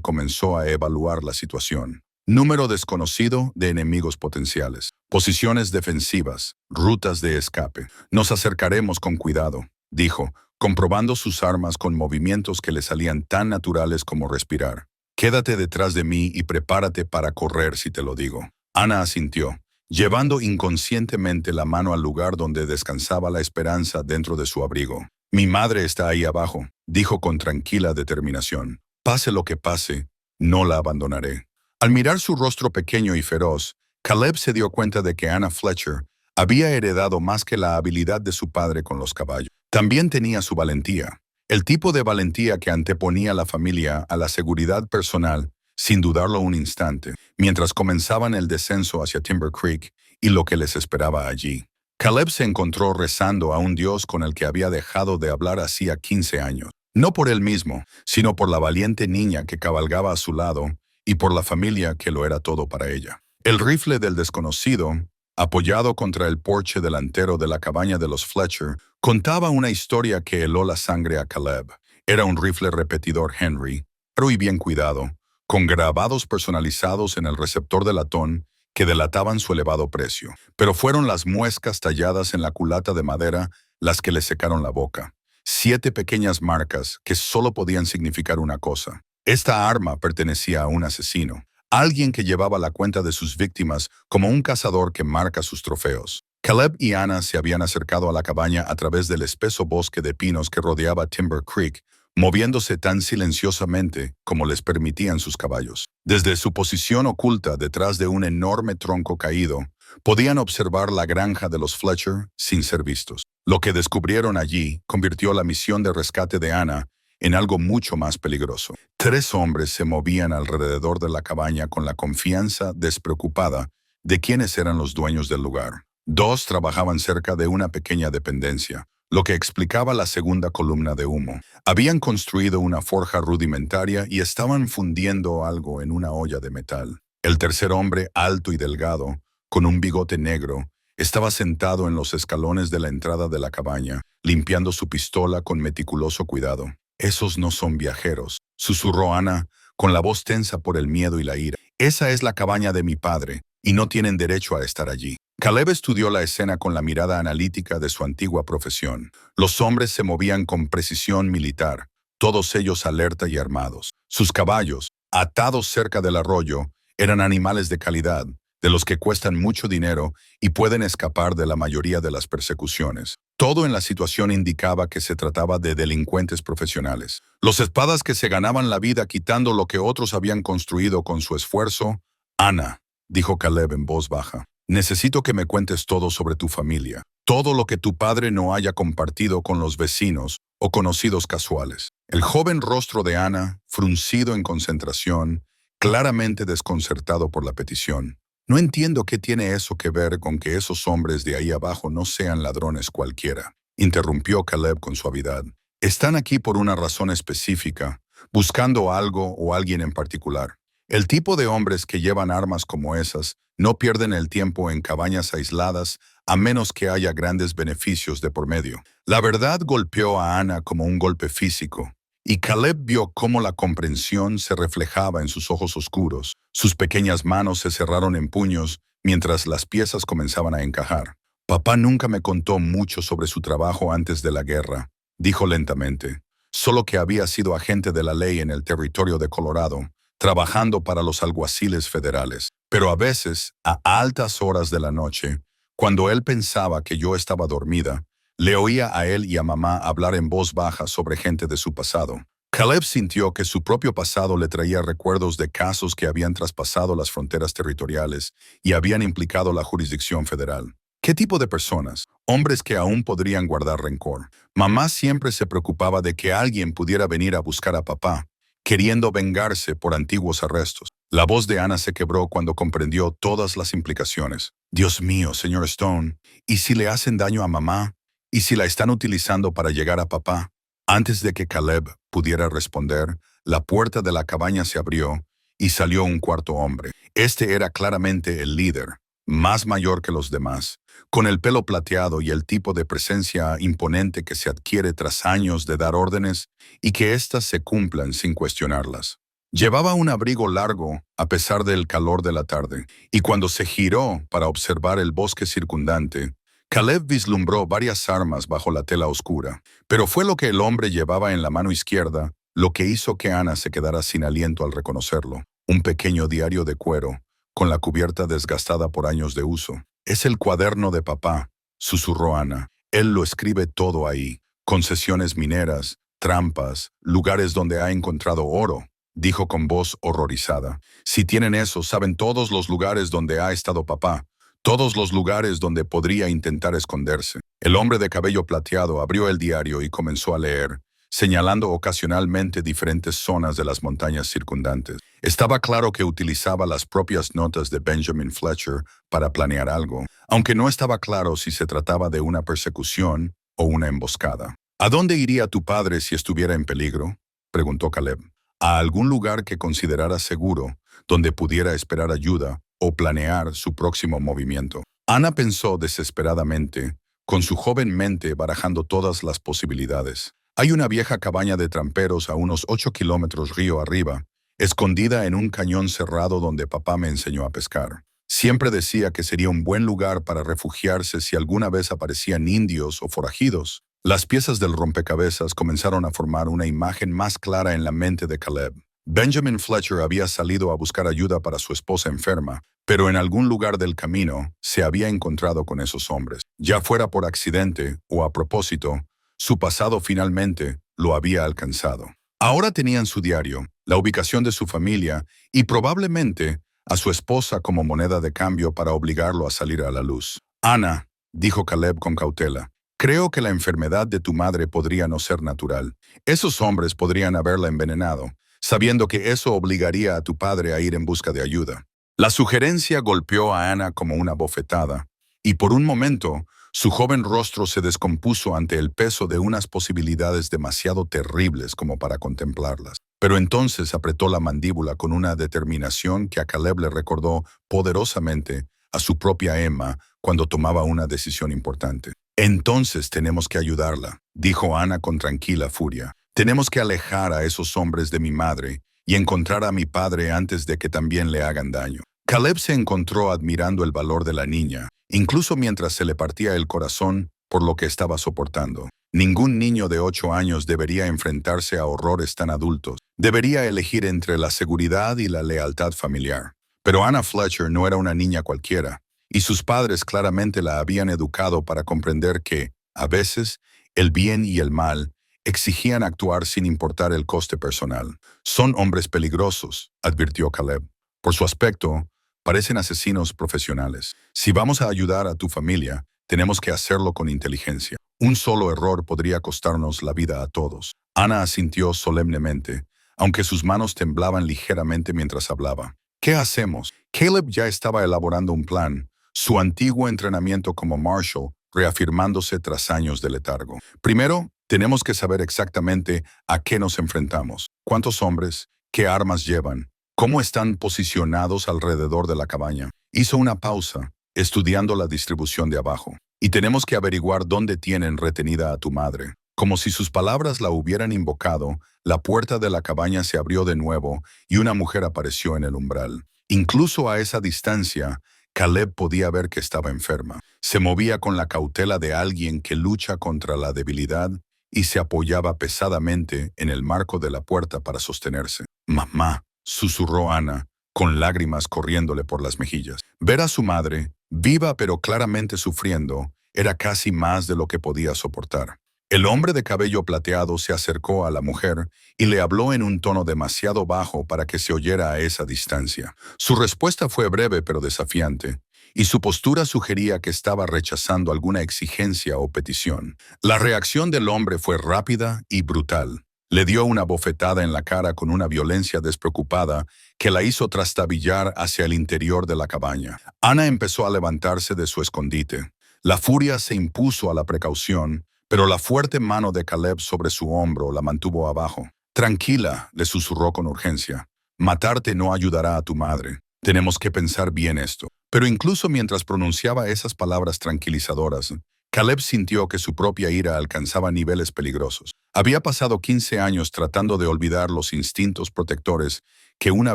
comenzó a evaluar la situación. Número desconocido de enemigos potenciales, posiciones defensivas, rutas de escape. Nos acercaremos con cuidado, dijo, comprobando sus armas con movimientos que le salían tan naturales como respirar. Quédate detrás de mí y prepárate para correr si te lo digo. Ana asintió, llevando inconscientemente la mano al lugar donde descansaba la esperanza dentro de su abrigo. Mi madre está ahí abajo, dijo con tranquila determinación. Pase lo que pase, no la abandonaré. Al mirar su rostro pequeño y feroz, Caleb se dio cuenta de que Anna Fletcher había heredado más que la habilidad de su padre con los caballos. También tenía su valentía, el tipo de valentía que anteponía a la familia a la seguridad personal, sin dudarlo un instante, mientras comenzaban el descenso hacia Timber Creek y lo que les esperaba allí. Caleb se encontró rezando a un Dios con el que había dejado de hablar hacía 15 años. No por él mismo, sino por la valiente niña que cabalgaba a su lado y por la familia que lo era todo para ella. El rifle del desconocido, apoyado contra el porche delantero de la cabaña de los Fletcher, contaba una historia que heló la sangre a Caleb. Era un rifle repetidor Henry, caro y bien cuidado, con grabados personalizados en el receptor de latón que delataban su elevado precio. Pero fueron las muescas talladas en la culata de madera las que le secaron la boca. 7 pequeñas marcas que solo podían significar una cosa. Esta arma pertenecía a un asesino, alguien que llevaba la cuenta de sus víctimas como un cazador que marca sus trofeos. Caleb y Anna se habían acercado a la cabaña a través del espeso bosque de pinos que rodeaba Timber Creek, moviéndose tan silenciosamente como les permitían sus caballos. Desde su posición oculta detrás de un enorme tronco caído, podían observar la granja de los Fletcher sin ser vistos. Lo que descubrieron allí convirtió la misión de rescate de Anna en algo mucho más peligroso. 3 hombres se movían alrededor de la cabaña con la confianza despreocupada de quienes eran los dueños del lugar. 2 trabajaban cerca de una pequeña dependencia, lo que explicaba la segunda columna de humo. Habían construido una forja rudimentaria y estaban fundiendo algo en una olla de metal. El tercer hombre, alto y delgado, con un bigote negro, estaba sentado en los escalones de la entrada de la cabaña, limpiando su pistola con meticuloso cuidado. «Esos no son viajeros», susurró Ana, con la voz tensa por el miedo y la ira. «Esa es la cabaña de mi padre, y no tienen derecho a estar allí». Caleb estudió la escena con la mirada analítica de su antigua profesión. Los hombres se movían con precisión militar, todos ellos alerta y armados. Sus caballos, atados cerca del arroyo, eran animales de calidad, de los que cuestan mucho dinero y pueden escapar de la mayoría de las persecuciones. Todo en la situación indicaba que se trataba de delincuentes profesionales. Los espadas que se ganaban la vida quitando lo que otros habían construido con su esfuerzo. «Ana», dijo Caleb en voz baja, «necesito que me cuentes todo sobre tu familia, todo lo que tu padre no haya compartido con los vecinos o conocidos casuales». El joven rostro de Ana, fruncido en concentración, claramente desconcertado por la petición. «No entiendo qué tiene eso que ver con que esos hombres de ahí abajo no sean ladrones cualquiera», interrumpió Caleb con suavidad. «Están aquí por una razón específica, buscando algo o alguien en particular. El tipo de hombres que llevan armas como esas no pierden el tiempo en cabañas aisladas a menos que haya grandes beneficios de por medio». La verdad golpeó a Ana como un golpe físico, y Caleb vio cómo la comprensión se reflejaba en sus ojos oscuros. Sus pequeñas manos se cerraron en puños mientras las piezas comenzaban a encajar. «Papá nunca me contó mucho sobre su trabajo antes de la guerra», dijo lentamente. «Solo que había sido agente de la ley en el territorio de Colorado, trabajando para los alguaciles federales. Pero a veces, a altas horas de la noche, cuando él pensaba que yo estaba dormida, Le oía a él y a mamá hablar en voz baja sobre gente de su pasado. Caleb sintió que su propio pasado le traía recuerdos de casos que habían traspasado las fronteras territoriales y habían implicado la jurisdicción federal. ¿Qué tipo de personas? Hombres que aún podrían guardar rencor. Mamá siempre se preocupaba de que alguien pudiera venir a buscar a papá, queriendo vengarse por antiguos arrestos. La voz de Ana se quebró cuando comprendió todas las implicaciones. Dios mío, señor Stone, ¿y si le hacen daño a mamá? ¿Y si la están utilizando para llegar a papá? Antes de que Caleb pudiera responder, la puerta de la cabaña se abrió y salió un cuarto hombre. Este era claramente el líder, más mayor que los demás, con el pelo plateado y el tipo de presencia imponente que se adquiere tras años de dar órdenes y que éstas se cumplan sin cuestionarlas. Llevaba un abrigo largo a pesar del calor de la tarde, y cuando se giró para observar el bosque circundante, Caleb vislumbró varias armas bajo la tela oscura, pero fue lo que el hombre llevaba en la mano izquierda lo que hizo que Ana se quedara sin aliento al reconocerlo. Un pequeño diario de cuero, con la cubierta desgastada por años de uso. «Es el cuaderno de papá», susurró Ana. «Él lo escribe todo ahí. Concesiones mineras, trampas, lugares donde ha encontrado oro», dijo con voz horrorizada. «Si tienen eso, saben todos los lugares donde ha estado papá. Todos los lugares donde podría intentar esconderse». El hombre de cabello plateado abrió el diario y comenzó a leer, señalando ocasionalmente diferentes zonas de las montañas circundantes. Estaba claro que utilizaba las propias notas de Benjamin Fletcher para planear algo, aunque no estaba claro si se trataba de una persecución o una emboscada. «¿A dónde iría tu padre si estuviera en peligro?», preguntó Caleb. «A algún lugar que considerara seguro, donde pudiera esperar ayuda o planear su próximo movimiento». Ana pensó desesperadamente, con su joven mente barajando todas las posibilidades. «Hay una vieja cabaña de tramperos a unos 8 kilómetros río arriba, escondida en un cañón cerrado donde papá me enseñó a pescar. Siempre decía que sería un buen lugar para refugiarse si alguna vez aparecían indios o forajidos». Las piezas del rompecabezas comenzaron a formar una imagen más clara en la mente de Caleb. Benjamin Fletcher había salido a buscar ayuda para su esposa enferma, pero en algún lugar del camino se había encontrado con esos hombres. Ya fuera por accidente o a propósito, su pasado finalmente lo había alcanzado. Ahora tenían su diario, la ubicación de su familia y probablemente a su esposa como moneda de cambio para obligarlo a salir a la luz. «Ana», dijo Caleb con cautela, «creo que la enfermedad de tu madre podría no ser natural. Esos hombres podrían haberla envenenado, sabiendo que eso obligaría a tu padre a ir en busca de ayuda». La sugerencia golpeó a Ana como una bofetada, y por un momento su joven rostro se descompuso ante el peso de unas posibilidades demasiado terribles como para contemplarlas. Pero entonces apretó la mandíbula con una determinación que a Caleb le recordó poderosamente a su propia Emma cuando tomaba una decisión importante. «Entonces tenemos que ayudarla», dijo Ana con tranquila furia. «Tenemos que alejar a esos hombres de mi madre y encontrar a mi padre antes de que también le hagan daño». Caleb se encontró admirando el valor de la niña, incluso mientras se le partía el corazón por lo que estaba soportando. Ningún niño de 8 años debería enfrentarse a horrores tan adultos. Debería elegir entre la seguridad y la lealtad familiar. Pero Ana Fletcher no era una niña cualquiera, y sus padres claramente la habían educado para comprender que, a veces, el bien y el mal exigían actuar sin importar el coste personal. «Son hombres peligrosos», advirtió Caleb. «Por su aspecto, parecen asesinos profesionales. Si vamos a ayudar a tu familia, tenemos que hacerlo con inteligencia. Un solo error podría costarnos la vida a todos». Ana asintió solemnemente, aunque sus manos temblaban ligeramente mientras hablaba. «¿Qué hacemos?» Caleb ya estaba elaborando un plan, su antiguo entrenamiento como Marshal reafirmándose tras años de letargo. «Primero, tenemos que saber exactamente a qué nos enfrentamos. ¿Cuántos hombres? ¿Qué armas llevan? ¿Cómo están posicionados alrededor de la cabaña?» Hizo una pausa, estudiando la distribución de abajo. «Y tenemos que averiguar dónde tienen retenida a tu madre». Como si sus palabras la hubieran invocado, la puerta de la cabaña se abrió de nuevo y una mujer apareció en el umbral. Incluso a esa distancia, Caleb podía ver que estaba enferma. Se movía con la cautela de alguien que lucha contra la debilidad y se apoyaba pesadamente en el marco de la puerta para sostenerse. «Mamá», susurró Ana, con lágrimas corriéndole por las mejillas. Ver a su madre, viva pero claramente sufriendo, Era casi más de lo que podía soportar. El hombre de cabello plateado se acercó a la mujer y le habló en un tono demasiado bajo para que se oyera a esa distancia. Su respuesta fue breve pero desafiante, y su postura sugería que estaba rechazando alguna exigencia o petición. La reacción del hombre fue rápida y brutal. Le dio una bofetada en la cara con una violencia despreocupada que la hizo trastabillar hacia el interior de la cabaña. Ana empezó a levantarse de su escondite. La furia se impuso a la precaución, pero la fuerte mano de Caleb sobre su hombro la mantuvo abajo. «Tranquila», le susurró con urgencia. «Matarte no ayudará a tu madre. Tenemos que pensar bien esto». Pero incluso mientras pronunciaba esas palabras tranquilizadoras, Caleb sintió que su propia ira alcanzaba niveles peligrosos. Había pasado 15 años tratando de olvidar los instintos protectores que una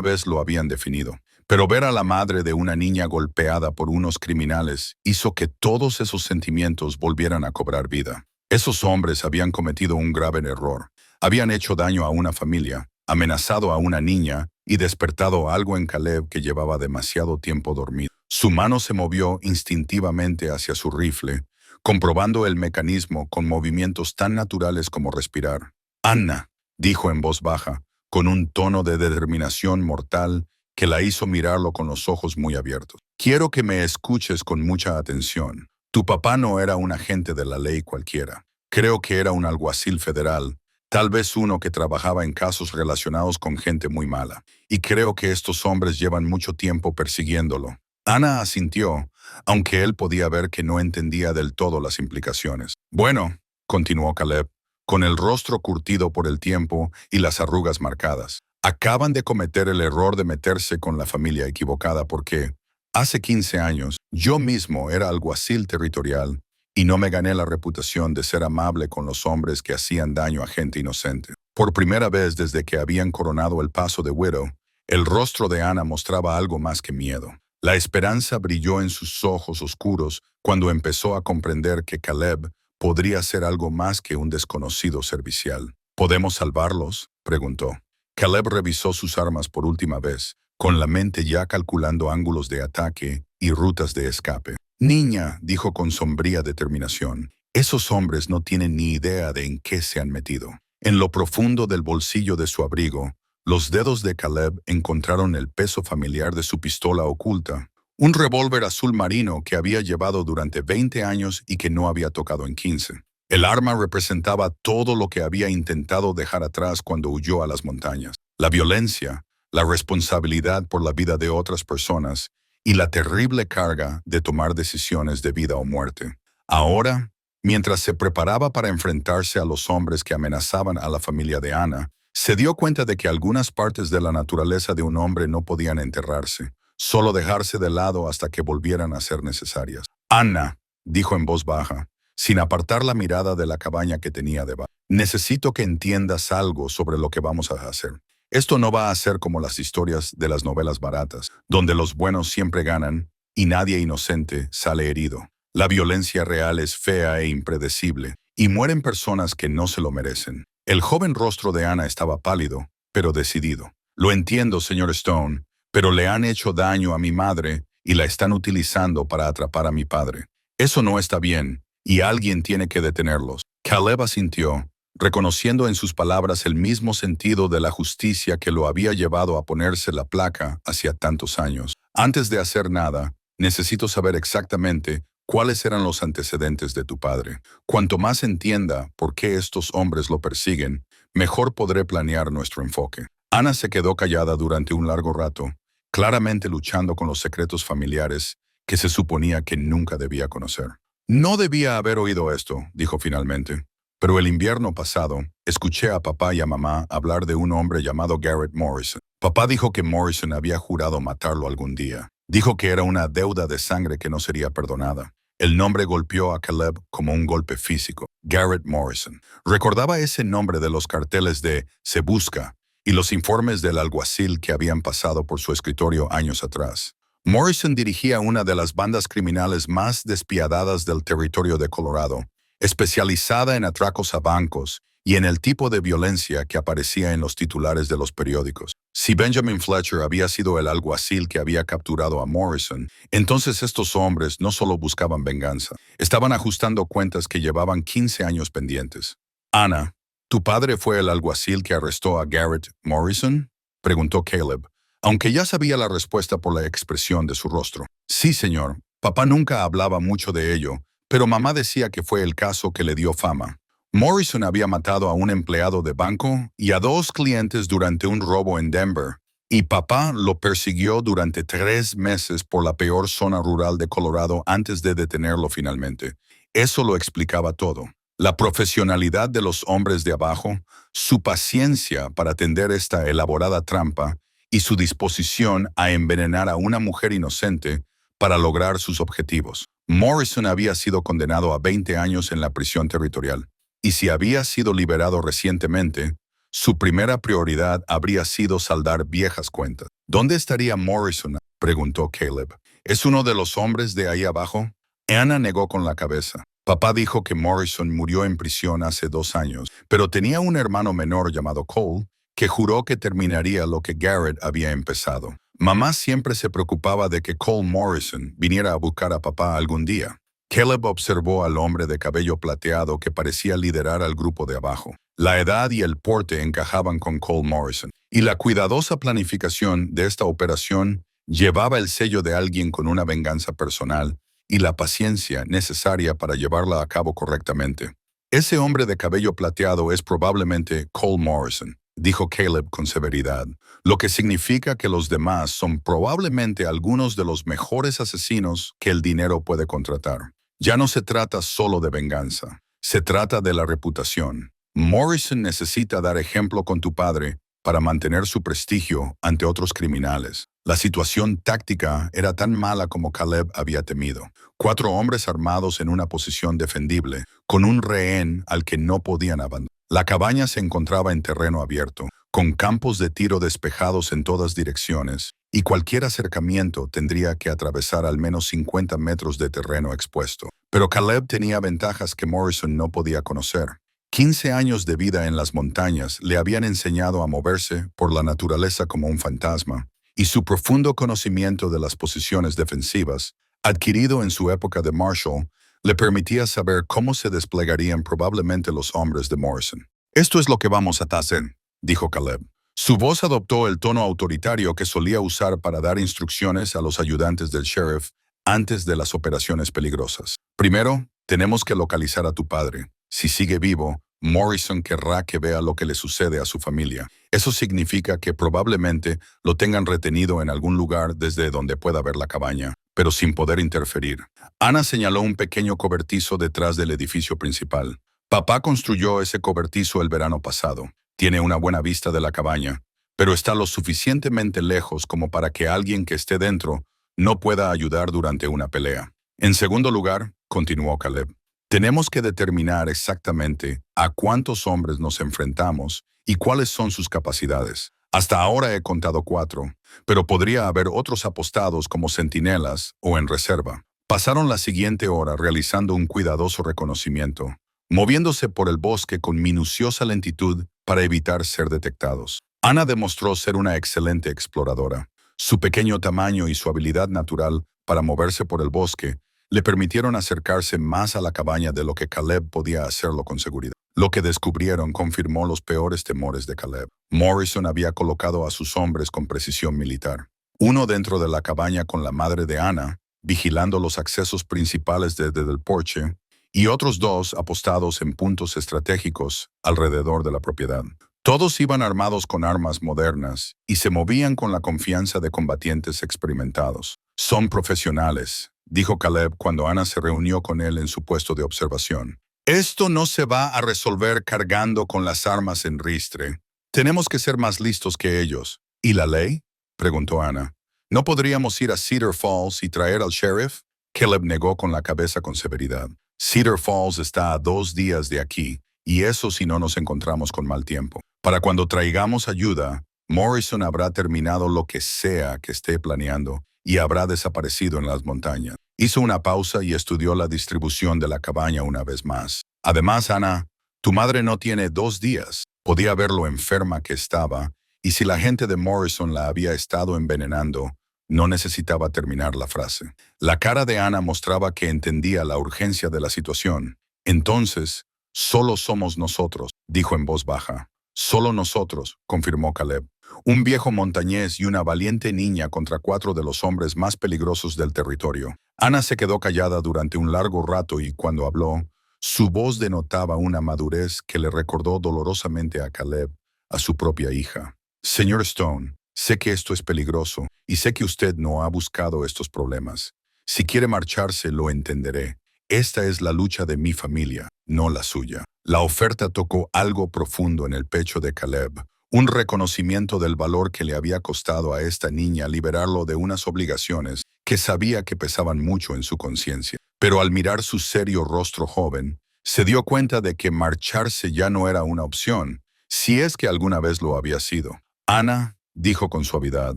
vez lo habían definido. Pero ver a la madre de una niña golpeada por unos criminales hizo que todos esos sentimientos volvieran a cobrar vida. Esos hombres habían cometido un grave error. Habían hecho daño a una familia, amenazado a una niña y despertado algo en Caleb que llevaba demasiado tiempo dormido. Su mano se movió instintivamente hacia su rifle, comprobando el mecanismo con movimientos tan naturales como respirar. «Anna», dijo en voz baja, con un tono de determinación mortal que la hizo mirarlo con los ojos muy abiertos. «Quiero que me escuches con mucha atención. Tu papá no era un agente de la ley cualquiera. Creo que era un alguacil federal, tal vez uno que trabajaba en casos relacionados con gente muy mala. Y creo que estos hombres llevan mucho tiempo persiguiéndolo». Ana asintió, aunque él podía ver que no entendía del todo las implicaciones. «Bueno», continuó Caleb, con el rostro curtido por el tiempo y las arrugas marcadas, «acaban de cometer el error de meterse con la familia equivocada porque, hace 15 años, yo mismo era alguacil territorial y no me gané la reputación de ser amable con los hombres que hacían daño a gente inocente. Por primera vez desde que habían coronado el paso de Widow, el rostro de Ana mostraba algo más que miedo. La esperanza brilló en sus ojos oscuros cuando empezó a comprender que Caleb podría ser algo más que un desconocido servicial. «¿Podemos salvarlos?», preguntó. Caleb revisó sus armas por última vez, con la mente ya calculando ángulos de ataque y rutas de escape. «Niña», dijo con sombría determinación, «esos hombres no tienen ni idea de en qué se han metido». En lo profundo del bolsillo de su abrigo, los dedos de Caleb encontraron el peso familiar de su pistola oculta, un revólver azul marino que había llevado durante 20 años y que no había tocado en 15. El arma representaba todo lo que había intentado dejar atrás cuando huyó a las montañas: la violencia, la responsabilidad por la vida de otras personas y la terrible carga de tomar decisiones de vida o muerte. Ahora, mientras se preparaba para enfrentarse a los hombres que amenazaban a la familia de Ana, se dio cuenta de que algunas partes de la naturaleza de un hombre no podían enterrarse, solo dejarse de lado hasta que volvieran a ser necesarias. «Anna», dijo en voz baja, sin apartar la mirada de la cabaña que tenía debajo, «necesito que entiendas algo sobre lo que vamos a hacer. Esto no va a ser como las historias de las novelas baratas, donde los buenos siempre ganan y nadie inocente sale herido. La violencia real es fea e impredecible, y mueren personas que no se lo merecen». El joven rostro de Ana estaba pálido, pero decidido. «Lo entiendo, señor Stone, pero le han hecho daño a mi madre y la están utilizando para atrapar a mi padre. Eso no está bien, y alguien tiene que detenerlos». Caleb asintió, reconociendo en sus palabras el mismo sentido de la justicia que lo había llevado a ponerse la placa hacía tantos años. «Antes de hacer nada, necesito saber exactamente cuáles eran los antecedentes de tu padre. Cuanto más entienda por qué estos hombres lo persiguen, mejor podré planear nuestro enfoque». Ana se quedó callada durante un largo rato, claramente luchando con los secretos familiares que se suponía que nunca debía conocer. «No debía haber oído esto», dijo finalmente, «pero el invierno pasado escuché a papá y a mamá hablar de un hombre llamado Garrett Morrison. Papá dijo que Morrison había jurado matarlo algún día. Dijo que era una deuda de sangre que no sería perdonada». El nombre golpeó a Caleb como un golpe físico. Garrett Morrison. Recordaba ese nombre de los carteles de Se Busca y los informes del alguacil que habían pasado por su escritorio años atrás. Morrison dirigía una de las bandas criminales más despiadadas del territorio de Colorado, especializada en atracos a bancos y en el tipo de violencia que aparecía en los titulares de los periódicos. Si Benjamin Fletcher había sido el alguacil que había capturado a Morrison, entonces estos hombres no solo buscaban venganza, estaban ajustando cuentas que llevaban 15 años pendientes. Ana, ¿tu padre fue el alguacil que arrestó a Garrett Morrison?, preguntó Caleb, aunque ya sabía la respuesta por la expresión de su rostro. Sí, señor. Papá nunca hablaba mucho de ello, pero mamá decía que fue el caso que le dio fama. Morrison había matado a un empleado de banco y a 2 clientes durante un robo en Denver, y papá lo persiguió durante 3 meses por la peor zona rural de Colorado antes de detenerlo finalmente. Eso lo explicaba todo. La profesionalidad de los hombres de abajo, su paciencia para tender esta elaborada trampa y su disposición a envenenar a una mujer inocente para lograr sus objetivos. Morrison había sido condenado a 20 años en la prisión territorial, y si había sido liberado recientemente, su primera prioridad habría sido saldar viejas cuentas. ¿Dónde estaría Morrison?, preguntó Caleb. ¿Es uno de los hombres de ahí abajo? Anna negó con la cabeza. Papá dijo que Morrison murió en prisión hace 2 años, pero tenía un hermano menor llamado Cole que juró que terminaría lo que Garrett había empezado. Mamá siempre se preocupaba de que Cole Morrison viniera a buscar a papá algún día. Caleb observó al hombre de cabello plateado que parecía liderar al grupo de abajo. La edad y el porte encajaban con Cole Morrison, y la cuidadosa planificación de esta operación llevaba el sello de alguien con una venganza personal y la paciencia necesaria para llevarla a cabo correctamente. Ese hombre de cabello plateado es probablemente Cole Morrison, dijo Caleb con severidad, lo que significa que los demás son probablemente algunos de los mejores asesinos que el dinero puede contratar. Ya no se trata solo de venganza, se trata de la reputación. Morrison necesita dar ejemplo con tu padre para mantener su prestigio ante otros criminales. La situación táctica era tan mala como Caleb había temido. 4 hombres armados en una posición defendible, con un rehén al que no podían abandonar. La cabaña se encontraba en terreno abierto, con campos de tiro despejados en todas direcciones, y cualquier acercamiento tendría que atravesar al menos 50 metros de terreno expuesto. Pero Caleb tenía ventajas que Morrison no podía conocer. 15 años de vida en las montañas le habían enseñado a moverse por la naturaleza como un fantasma, y su profundo conocimiento de las posiciones defensivas, adquirido en su época de Marshall, le permitía saber cómo se desplegarían probablemente los hombres de Morrison. «Esto es lo que vamos a hacer», dijo Caleb. Su voz adoptó el tono autoritario que solía usar para dar instrucciones a los ayudantes del sheriff antes de las operaciones peligrosas. «Primero, tenemos que localizar a tu padre. Si sigue vivo, Morrison querrá que vea lo que le sucede a su familia. Eso significa que probablemente lo tengan retenido en algún lugar desde donde pueda ver la cabaña, pero sin poder interferir». Ana señaló un pequeño cobertizo detrás del edificio principal. Papá construyó ese cobertizo el verano pasado. Tiene una buena vista de la cabaña, pero está lo suficientemente lejos como para que alguien que esté dentro no pueda ayudar durante una pelea. En segundo lugar, continuó Caleb, tenemos que determinar exactamente a cuántos hombres nos enfrentamos y cuáles son sus capacidades. Hasta ahora he contado 4, pero podría haber otros apostados como centinelas o en reserva. Pasaron la siguiente hora realizando un cuidadoso reconocimiento, moviéndose por el bosque con minuciosa lentitud para evitar ser detectados. Ana demostró ser una excelente exploradora. Su pequeño tamaño y su habilidad natural para moverse por el bosque le permitieron acercarse más a la cabaña de lo que Caleb podía hacerlo con seguridad. Lo que descubrieron confirmó los peores temores de Caleb. Morrison había colocado a sus hombres con precisión militar. Uno dentro de la cabaña con la madre de Ana, vigilando los accesos principales desde el porche, y otros 2 apostados en puntos estratégicos alrededor de la propiedad. Todos iban armados con armas modernas y se movían con la confianza de combatientes experimentados. «Son profesionales», dijo Caleb cuando Ana se reunió con él en su puesto de observación. «Esto no se va a resolver cargando con las armas en ristre. Tenemos que ser más listos que ellos». «¿Y la ley?», preguntó Ana. «¿No podríamos ir a Cedar Falls y traer al sheriff?». Caleb negó con la cabeza con severidad. «Cedar Falls está a 2 días de aquí, y eso si no nos encontramos con mal tiempo. Para cuando traigamos ayuda, Morrison habrá terminado lo que sea que esté planeando y habrá desaparecido en las montañas». Hizo una pausa y estudió la distribución de la cabaña una vez más. «Además, Ana, Tu madre no tiene 2 días. Podía ver lo enferma que estaba, y si la gente de Morrison la había estado envenenando, no necesitaba terminar la frase. La cara de Ana mostraba que entendía la urgencia de la situación. Entonces, solo somos nosotros, dijo en voz baja. Solo nosotros, confirmó Caleb. Un viejo montañés y una valiente niña contra 4 de los hombres más peligrosos del territorio. Ana se quedó callada durante un largo rato y cuando habló, su voz denotaba una madurez que le recordó dolorosamente a Caleb, a su propia hija. Señor Stone, sé que esto es peligroso y sé que usted no ha buscado estos problemas. Si quiere marcharse, lo entenderé. Esta es la lucha de mi familia, no la suya. La oferta tocó algo profundo en el pecho de Caleb, un reconocimiento del valor que le había costado a esta niña liberarlo de unas obligaciones que sabía que pesaban mucho en su conciencia. Pero al mirar su serio rostro joven, se dio cuenta de que marcharse ya no era una opción, si es que alguna vez lo había sido. Ana, dijo con suavidad,